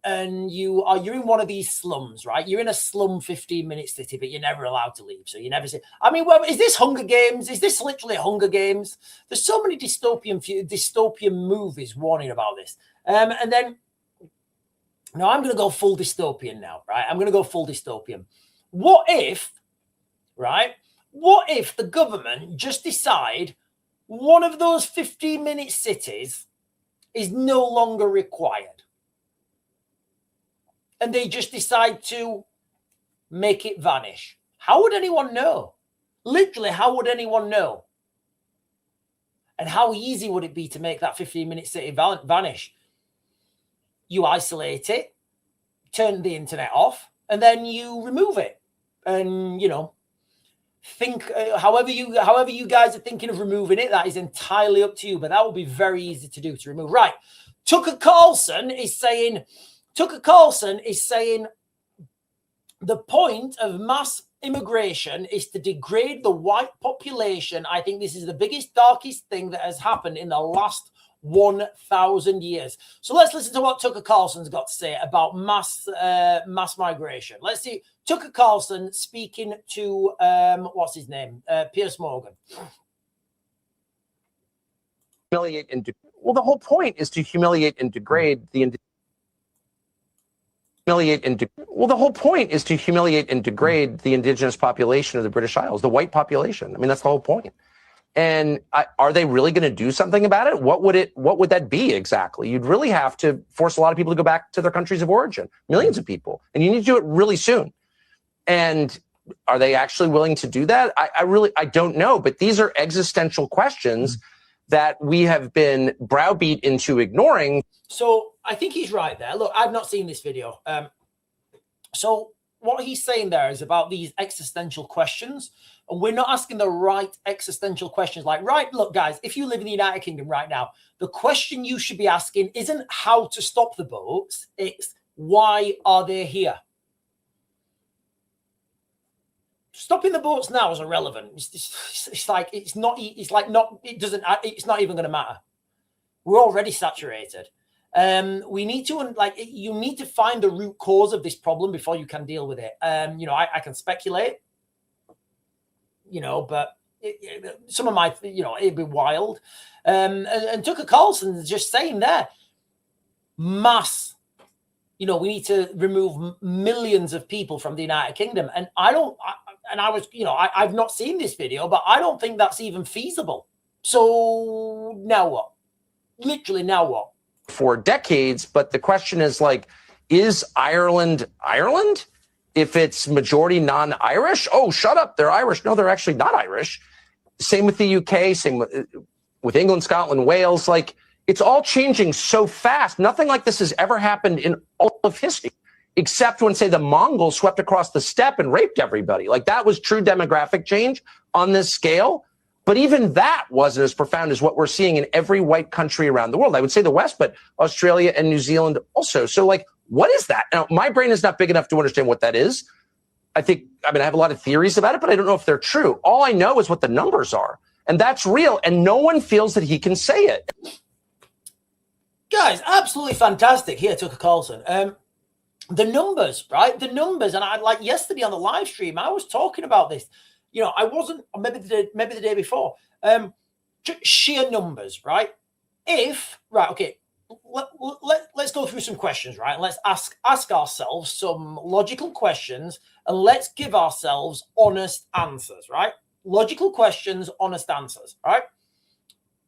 and you're in one of these slums, right? You're in a slum 15-minute city, but you're never allowed to leave. So you never see. I mean, is this Hunger Games? Is this literally Hunger Games? There's so many dystopian movies warning about this. And then, now I'm going to go full dystopian now, right? I'm going to go full dystopian. What if the government just decide one of those 15-minute cities is no longer required? And they just decide to make it vanish. How would anyone know? Literally, how would anyone know? And how easy would it be to make that 15-minute city vanish? You isolate it, turn the internet off, and then you remove it. And, think however you guys are thinking of removing it, that is entirely up to you, but that will be very easy to do, to remove. Right. Tucker Carlson is saying the point of mass immigration is to degrade the white population. I think this is the biggest, darkest thing that has happened in the last 1,000 years. So let's listen to what Tucker Carlson's got to say about mass migration. Let's see Tucker Carlson speaking to what's his name, Piers Morgan. Humiliate and well, the whole point is to humiliate and degrade the the whole point is to humiliate and degrade the indigenous population of the British Isles, the white population. I mean, that's the whole point. And are they really going to do something about it? What would that be exactly? You'd really have to force a lot of people to go back to their countries of origin, millions of people, and you need to do it really soon. And are they actually willing to do that? I don't know. But these are existential questions that we have been browbeat into ignoring. So I think he's right there. Look, I've not seen this video. So what he's saying there is about these existential questions, and we're not asking the right existential questions. Like, right, look, guys, if you live in the United Kingdom right now, the question you should be asking isn't how to stop the boats. It's why are they here? Stopping the boats now is irrelevant. It's not even going to matter. We're already saturated. We need to, you need to find the root cause of this problem before you can deal with it. I can speculate, but some of my, it'd be wild. And Tucker Carlson is just saying there, mass, we need to remove millions of people from the United Kingdom. And I've not seen this video, but I don't think that's even feasible. So now what? Literally now what? For decades, but the question is is Ireland Ireland if it's majority non-Irish? Oh, shut up, they're Irish. No, they're actually not Irish. Same with the UK, same with England, Scotland, Wales. It's all changing so fast. Nothing like this has ever happened in all of history, except when, say, the Mongols swept across the steppe and raped everybody. That was true demographic change on this scale. But even that wasn't as profound as what we're seeing in every white country around the world. I would say the West, but Australia and New Zealand also. So, what is that? Now, my brain is not big enough to understand what that is. I have a lot of theories about it, but I don't know if they're true. All I know is what the numbers are. And that's real. And no one feels that he can say it. Guys, absolutely fantastic here, Tucker Carlson. The numbers, right? The numbers. And yesterday on the live stream, I was talking about this. I wasn't, or maybe the day before. Sheer numbers, right? Let's go through some questions, right? Let's ask ourselves some logical questions, and let's give ourselves honest answers, right? Logical questions, honest answers, right?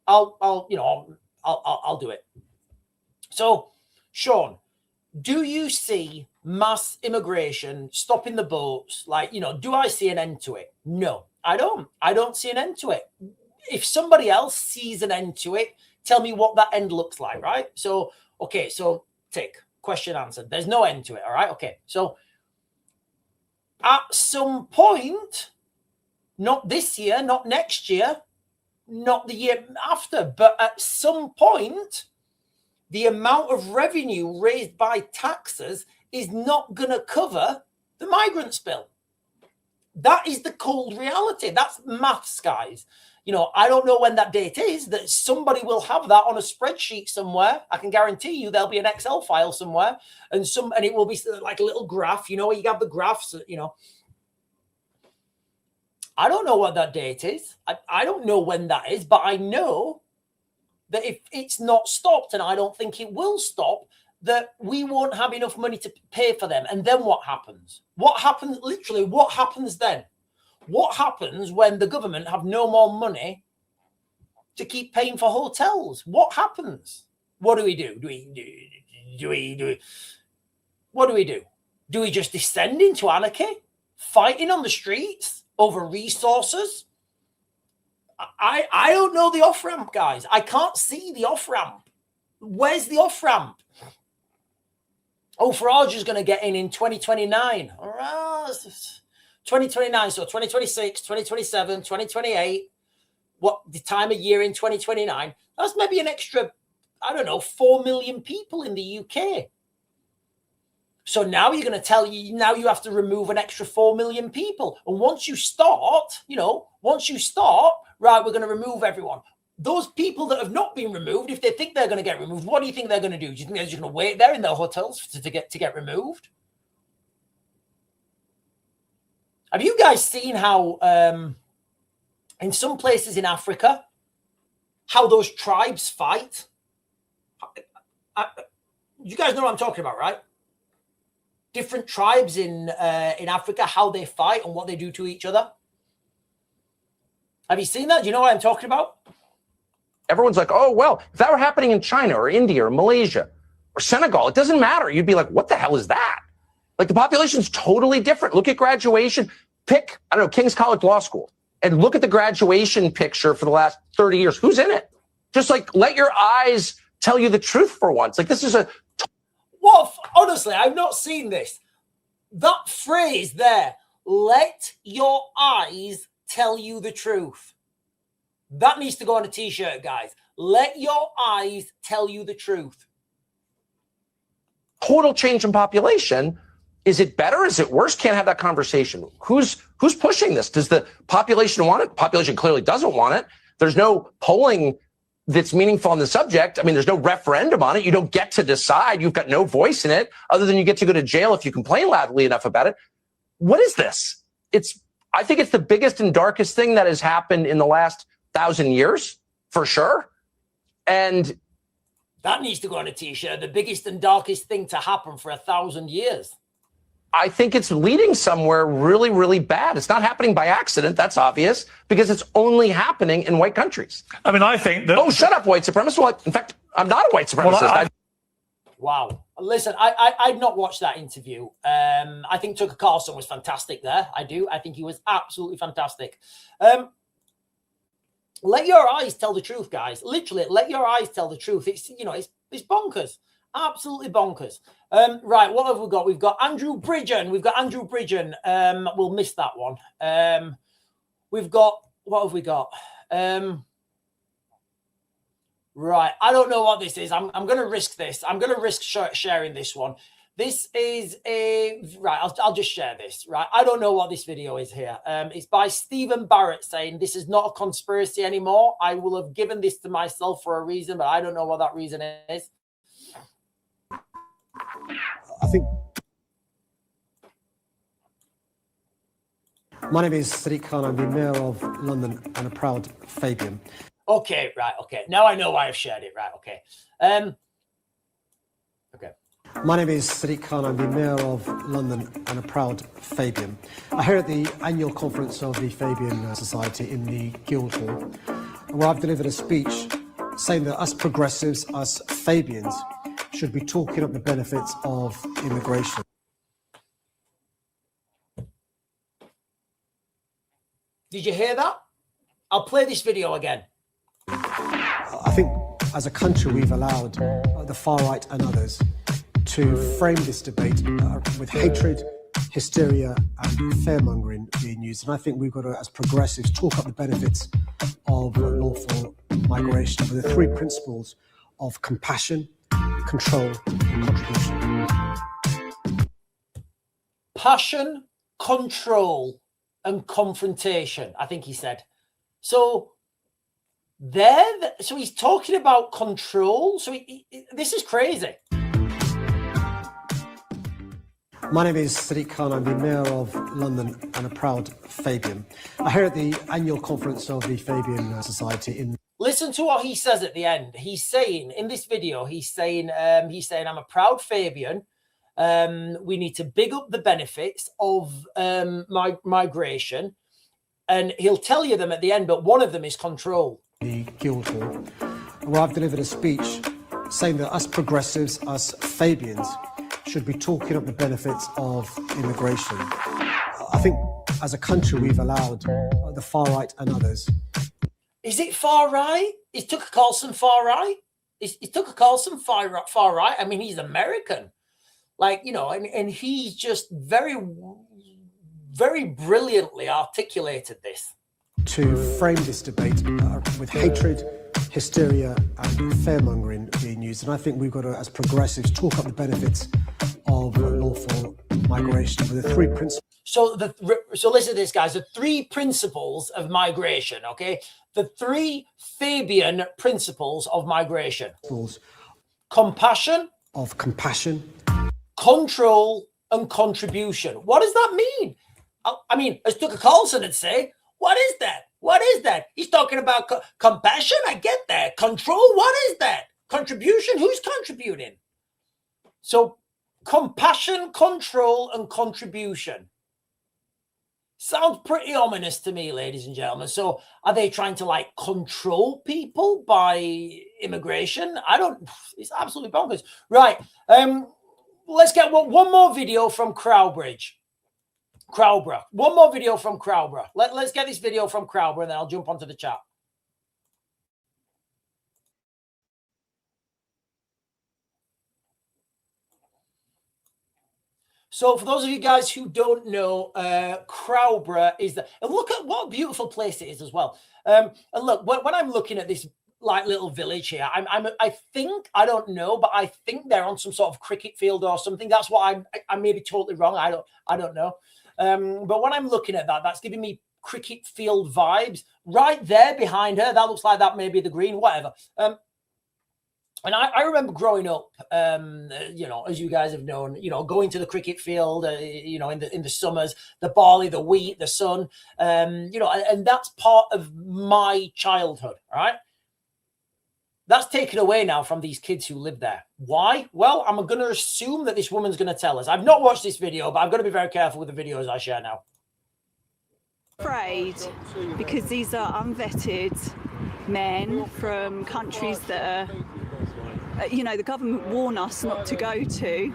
I'll do it. So, Sean, do you see mass immigration stopping the boats? Do I see an end to it? No, I don't. I don't see an end to it. If somebody else sees an end to it, tell me what that end looks like, right? So, okay, so tick, question answered. There's no end to it, all right? Okay, so at some point, not this year, not next year, not the year after, but at some point, the amount of revenue raised by taxes is not going to cover the migrants bill. That is the cold reality. That's maths, guys. I don't know when that date is, that somebody will have that on a spreadsheet somewhere. I can guarantee you there'll be an Excel file somewhere, and it will be like a little graph, you have the graphs, I don't know what that date is. I don't know when that is, but I know that if it's not stopped, and I don't think it will stop, that we won't have enough money to pay for them. And then what happens? What happens? Literally, what happens then? What happens when the government have no more money to keep paying for hotels? What happens? What do we do? What do we do? Do we just descend into anarchy? Fighting on the streets over resources? I don't know the off-ramp, guys. I can't see the off-ramp. Where's the off-ramp? Oh, Farage is going to get in 2029. All right. 2029, so 2026, 2027, 2028, what the time of year in 2029, that's maybe an extra, I don't know, 4 million people in the UK. So now you're going to tell you, now you have to remove an extra 4 million people. And once you start, right, we're going to remove everyone. Those people that have not been removed, if they think they're going to get removed, what do you think they're going to do? Do you think they're just going to wait there in their hotels to get removed? Have you guys seen how in some places in Africa, how those tribes fight? You guys know what I'm talking about, right? Different tribes in Africa, how they fight and what they do to each other. Have you seen that? Do you know what I'm talking about? Everyone's like, oh, well, if that were happening in China or India or Malaysia or Senegal, it doesn't matter. You'd be like, what the hell is that? Like, the population's totally different. Look at graduation. Pick, I don't know, King's College Law School, and look at the graduation picture for the last 30 years. Who's in it? Just like, let your eyes tell you the truth for once. Like, this is a... Well, honestly, I've not seen this. That phrase there, let your eyes tell you the truth. That needs to go on a t-shirt, guys. Let your eyes tell you the truth. Total change in population. Is it better? Is it worse? Can't have that conversation. Who's pushing this? Does the population want it? The population clearly doesn't want it. There's no polling that's meaningful on the subject. I mean, there's no referendum on it. You don't get to decide. You've got no voice in it other than you get to go to jail if you complain loudly enough about it. What is this? I think it's the biggest and darkest thing that has happened in the last 1,000 years, for sure. And that needs to go on a t-shirt. The biggest and darkest thing to happen for 1,000 years. I think it's leading somewhere really, really bad. It's not happening by accident. That's obvious, because it's only happening in white countries. I mean, I think that... Oh, shut up, white supremacist. Well, in fact, I'm not a white supremacist. Well, Wow. Listen, I'd not watched that interview. I think Tucker Carlson was fantastic there. I do. I think he was absolutely fantastic. Let your eyes tell the truth, guys. Literally, let your eyes tell the truth. It's bonkers. Absolutely bonkers. Right, what have we got? We've got Andrew Bridgen. We'll miss that one. We've got, what have we got? Right, I don't know what this is. I'm going to risk this. I'm going to risk sharing this one. This is right, I'll just share this, right? I don't know what this video is here. It's by Stephen Barrett saying, this is not a conspiracy anymore. I will have given this to myself for a reason, but I don't know what that reason is. I think my name is Sadiq Khan. I'm the Mayor of London and a proud Fabian. Okay, right, okay. Now I know why I've shared it, right, okay. Okay. My name is Sadiq Khan. I'm the Mayor of London and a proud Fabian. I'm here at the annual conference of the Fabian Society in the Guildhall, where I've delivered a speech saying that us progressives, us Fabians, should be talking up the benefits of immigration. Did you hear that? I'll play this video again. I think as a country we've allowed the far right and others to frame this debate with hatred, hysteria and fearmongering being used. And I think we've got to, as progressives, talk up the benefits of lawful migration with the three principles of compassion, control and contribution. Passion, control and confrontation, I think he said. So he's talking about control. So this is crazy. My name is Sadiq Khan. I'm the Mayor of London and a proud Fabian. I'm here at the annual conference of the Fabian Society in... Listen to what he says at the end. He's saying, in this video, he's saying, I'm a proud Fabian. We need to big up the benefits of migration. And he'll tell you them at the end, but one of them is control. The Guildhall, where I've delivered a speech saying that us progressives, us Fabians, should be talking up the benefits of immigration. I think as a country we've allowed the far right and others. Is it far right? Is Tucker Carlson far right? Is Tucker Carlson far right? I mean, he's American. Like, and he's just very, very brilliantly articulated this. To frame this debate with hatred, hysteria, and fear-mongering being used. And I think we've got to, as progressives, talk up the benefits of lawful migration with the three principles. So listen to this, guys. The three principles of migration, okay? The three Fabian principles of migration. Compassion. Of compassion. Control and contribution. What does that mean? I mean, as Tucker Carlson would say, what is that? What is that? He's talking about compassion. I get that. Control. What is that? Contribution. Who's contributing? So compassion, control, and contribution. Sounds pretty ominous to me, ladies and gentlemen. So are they trying to like control people by immigration? It's absolutely bonkers. Right. Let's get one more video from Crowborough. One more video from Crowborough. Let's get this video from Crowborough, and then I'll jump onto the chat. So for those of you guys who don't know, Crowborough is and look at what a beautiful place it is as well. And look, when I'm looking at this like little village here, I think, I don't know, but I think they're on some sort of cricket field or something. That's what I may be totally wrong. I don't know. But when I'm looking at that, that's giving me cricket field vibes. Right there behind her, that looks like that may be the green, whatever. And I remember growing up, you know, as you guys have known, you know, going to the cricket field, you know, in the summers, the barley, the wheat, the sun, you know, and that's part of my childhood, right? That's taken away now from these kids who live there. Why? Well, I'm going to assume that this woman's going to tell us. I've not watched this video, but I've got to be very careful with the videos I share now. Afraid because these are unvetted men from countries that are, you know, the government warn us not to go to. Do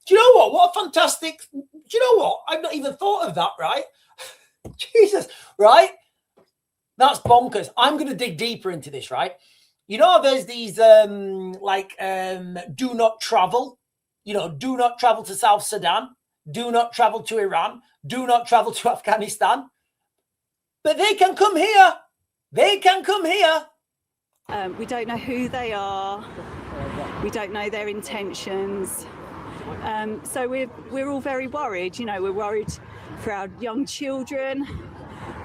you know what? What a fantastic... Do you know what? I've not even thought of that, right? Jesus, right? That's bonkers. I'm going to dig deeper into this, right? You know, there's these do not travel, you know, do not travel to South Sudan, do not travel to Iran, do not travel to Afghanistan. But they can come here. They can come here. We don't know who they are. We don't know their intentions. So we're all very worried. You know, we're worried for our young children.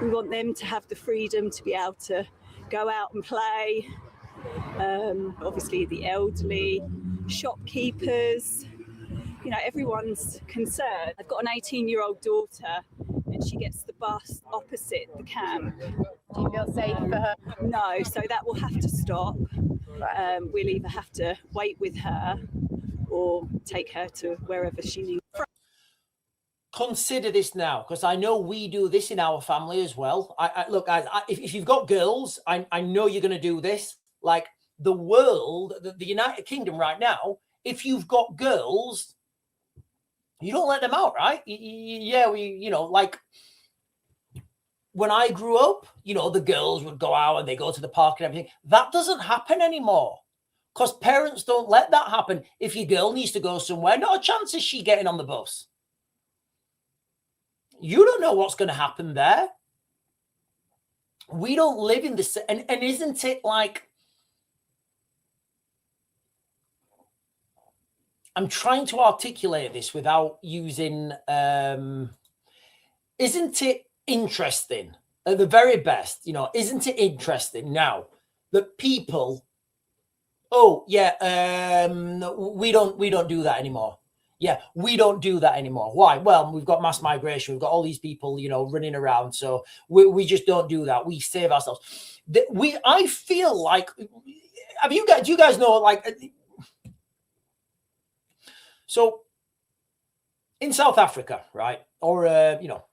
We want them to have the freedom to be able to go out and play. Obviously the elderly, shopkeepers, you know, everyone's concerned. I've got an 18-year-old daughter and she gets the bus opposite the camp. Do you feel safe for her? No, so that will have to stop. We'll either have to wait with her or take her to wherever she needs. Consider this now, because I know we do this in our family as well. Look, if you've got girls, I know you're going to do this. Like the world, the United Kingdom right now, if you've got girls, you don't let them out, right? Yeah, you know, like when I grew up, you know, the girls would go out and they go to the park and everything. That doesn't happen anymore because parents don't let that happen. If your girl needs to go somewhere, not a chance is she getting on the bus. You don't know what's going to happen there. We don't live in this. And isn't it like, I'm trying to articulate this without using, isn't it interesting at the very best, you know, isn't it interesting now that people, we don't do that anymore. Yeah, we don't do that anymore. Why? Well, we've got mass migration. We've got all these people, you know, running around. So we just don't do that. We save ourselves. I feel like, do you guys know, like, so in South Africa, right? Or, you know,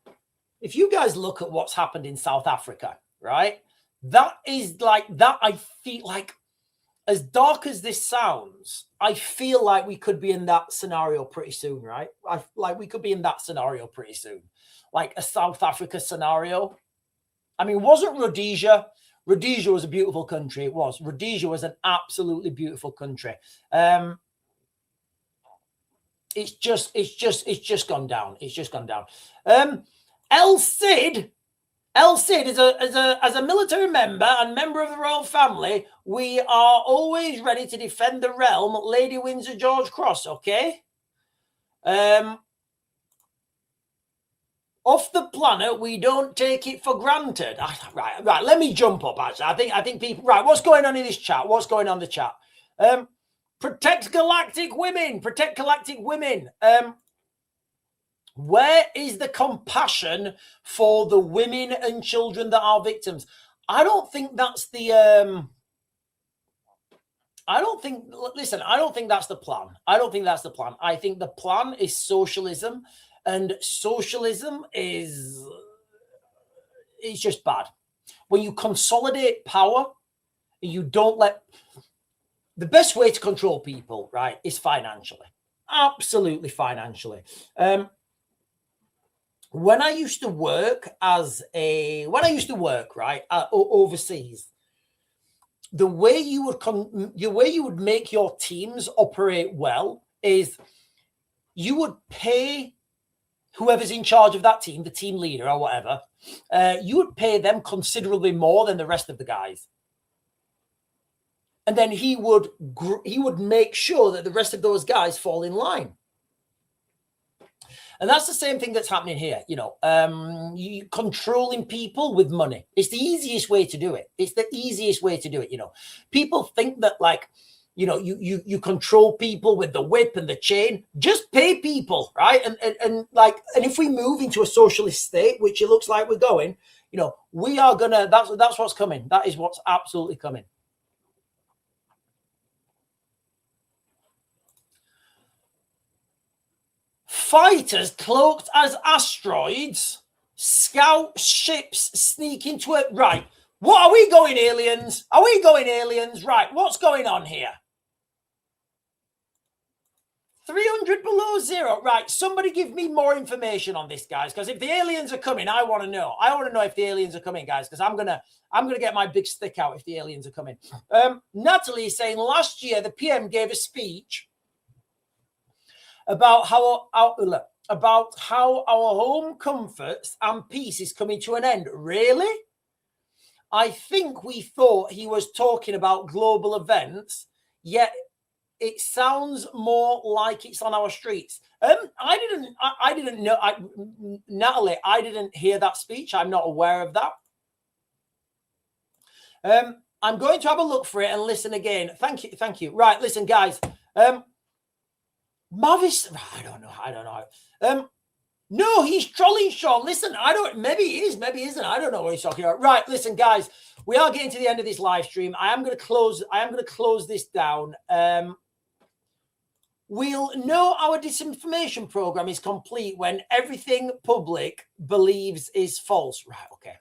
if you guys look at what's happened in South Africa, right? That is like that. I feel like, as dark as this sounds, I feel like we could be in that scenario pretty soon, right? Like we could be in that scenario pretty soon, like a South Africa scenario. I mean, wasn't Rhodesia? Rhodesia was a beautiful country. It was. Rhodesia was an absolutely beautiful country. It's just gone down. It's just gone down. El Cid, as a military member and member of the royal family, we are always ready to defend the realm. Lady Windsor George Cross, okay? Off the planet, we don't take it for granted. Right. Let me jump up. Actually, I think people. Right, what's going on in this chat? What's going on in the chat? Protect galactic women. Protect galactic women. Where is the compassion for the women and children that are victims? I don't think that's the. I don't think that's the plan. I don't think that's the plan. I think the plan is socialism. And socialism is just bad. When you consolidate power, you don't let... The best way to control people, right, is financially. Absolutely financially. When I used to work right, overseas, the way you would make your teams operate well is you would pay whoever's in charge of that team, the team leader or whatever, you would pay them considerably more than the rest of the guys. And then he would make sure that the rest of those guys fall in line. And that's the same thing that's happening here. You know, you controlling people with money. It's the easiest way to do it. It's the easiest way to do it. You know, people think that, like, you know, you control people with the whip and the chain. Just pay people, right? And if we move into a socialist state, which it looks like we're going, you know, we are gonna. That's what's coming. That is what's absolutely coming. Fighters cloaked as asteroids, scout ships sneak into it. Right. What are we going, aliens? Are we going, aliens? Right. What's going on here? 300 below zero. Right. Somebody give me more information on this, guys. Because if the aliens are coming, I want to know. I want to know if the aliens are coming, guys. Because I'm gonna get my big stick out if the aliens are coming. Natalie is saying last year the PM gave a speech about how our home comforts and peace is coming to an end. Really? I think we thought he was talking about global events, yet it sounds more like it's on our streets. I didn't know. Natalie, I didn't hear that speech. I'm not aware of that. I'm going to have a look for it and listen again. Thank you. Right, listen, guys. Mavis, I don't know. No, he's trolling Sean. Listen, maybe he is, maybe he isn't. I don't know what he's talking about. Right, listen, guys, we are getting to the end of this live stream. I am going to close this down. We'll know our disinformation program is complete when everything public believes is false. Right, okay.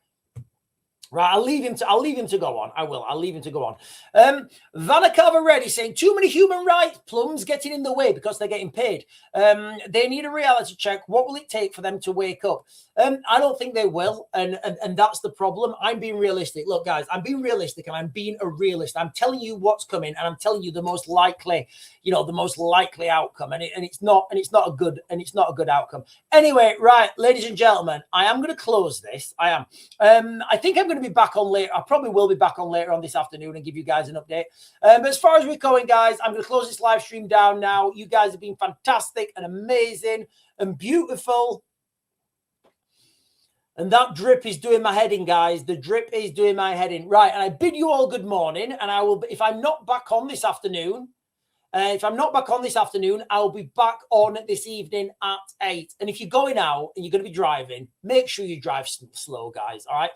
Right, I'll leave him to go on. I'll leave him to go on. Vanakava Reddy saying too many human rights plums getting in the way because they're getting paid. They need a reality check. What will it take for them to wake up? I don't think they will, and that's the problem. I'm being realistic. Look, guys, I'm being realistic and I'm being a realist. I'm telling you what's coming, and I'm telling you the most likely outcome, and it's not a good outcome. Anyway, right, ladies and gentlemen, I am going to close this. I am. I think I'm going to be back on later. I probably will be back on later on this afternoon and give you guys an update. But as far as we're going, guys, I'm going to close this live stream down now. You guys have been fantastic and amazing and beautiful. And that drip is doing my head in, guys. The drip is doing my head in. Right, and I bid you all good morning. And I will, if I'm not back on this afternoon, I'll be back on this evening at 8. And if you're going out and you're going to be driving, make sure you drive slow, guys. All right,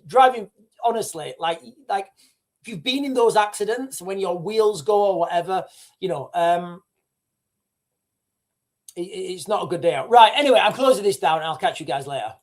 driving honestly, like if you've been in those accidents when your wheels go or whatever, it's not a good day out. Right. Anyway, I'm closing this down and I'll catch you guys later.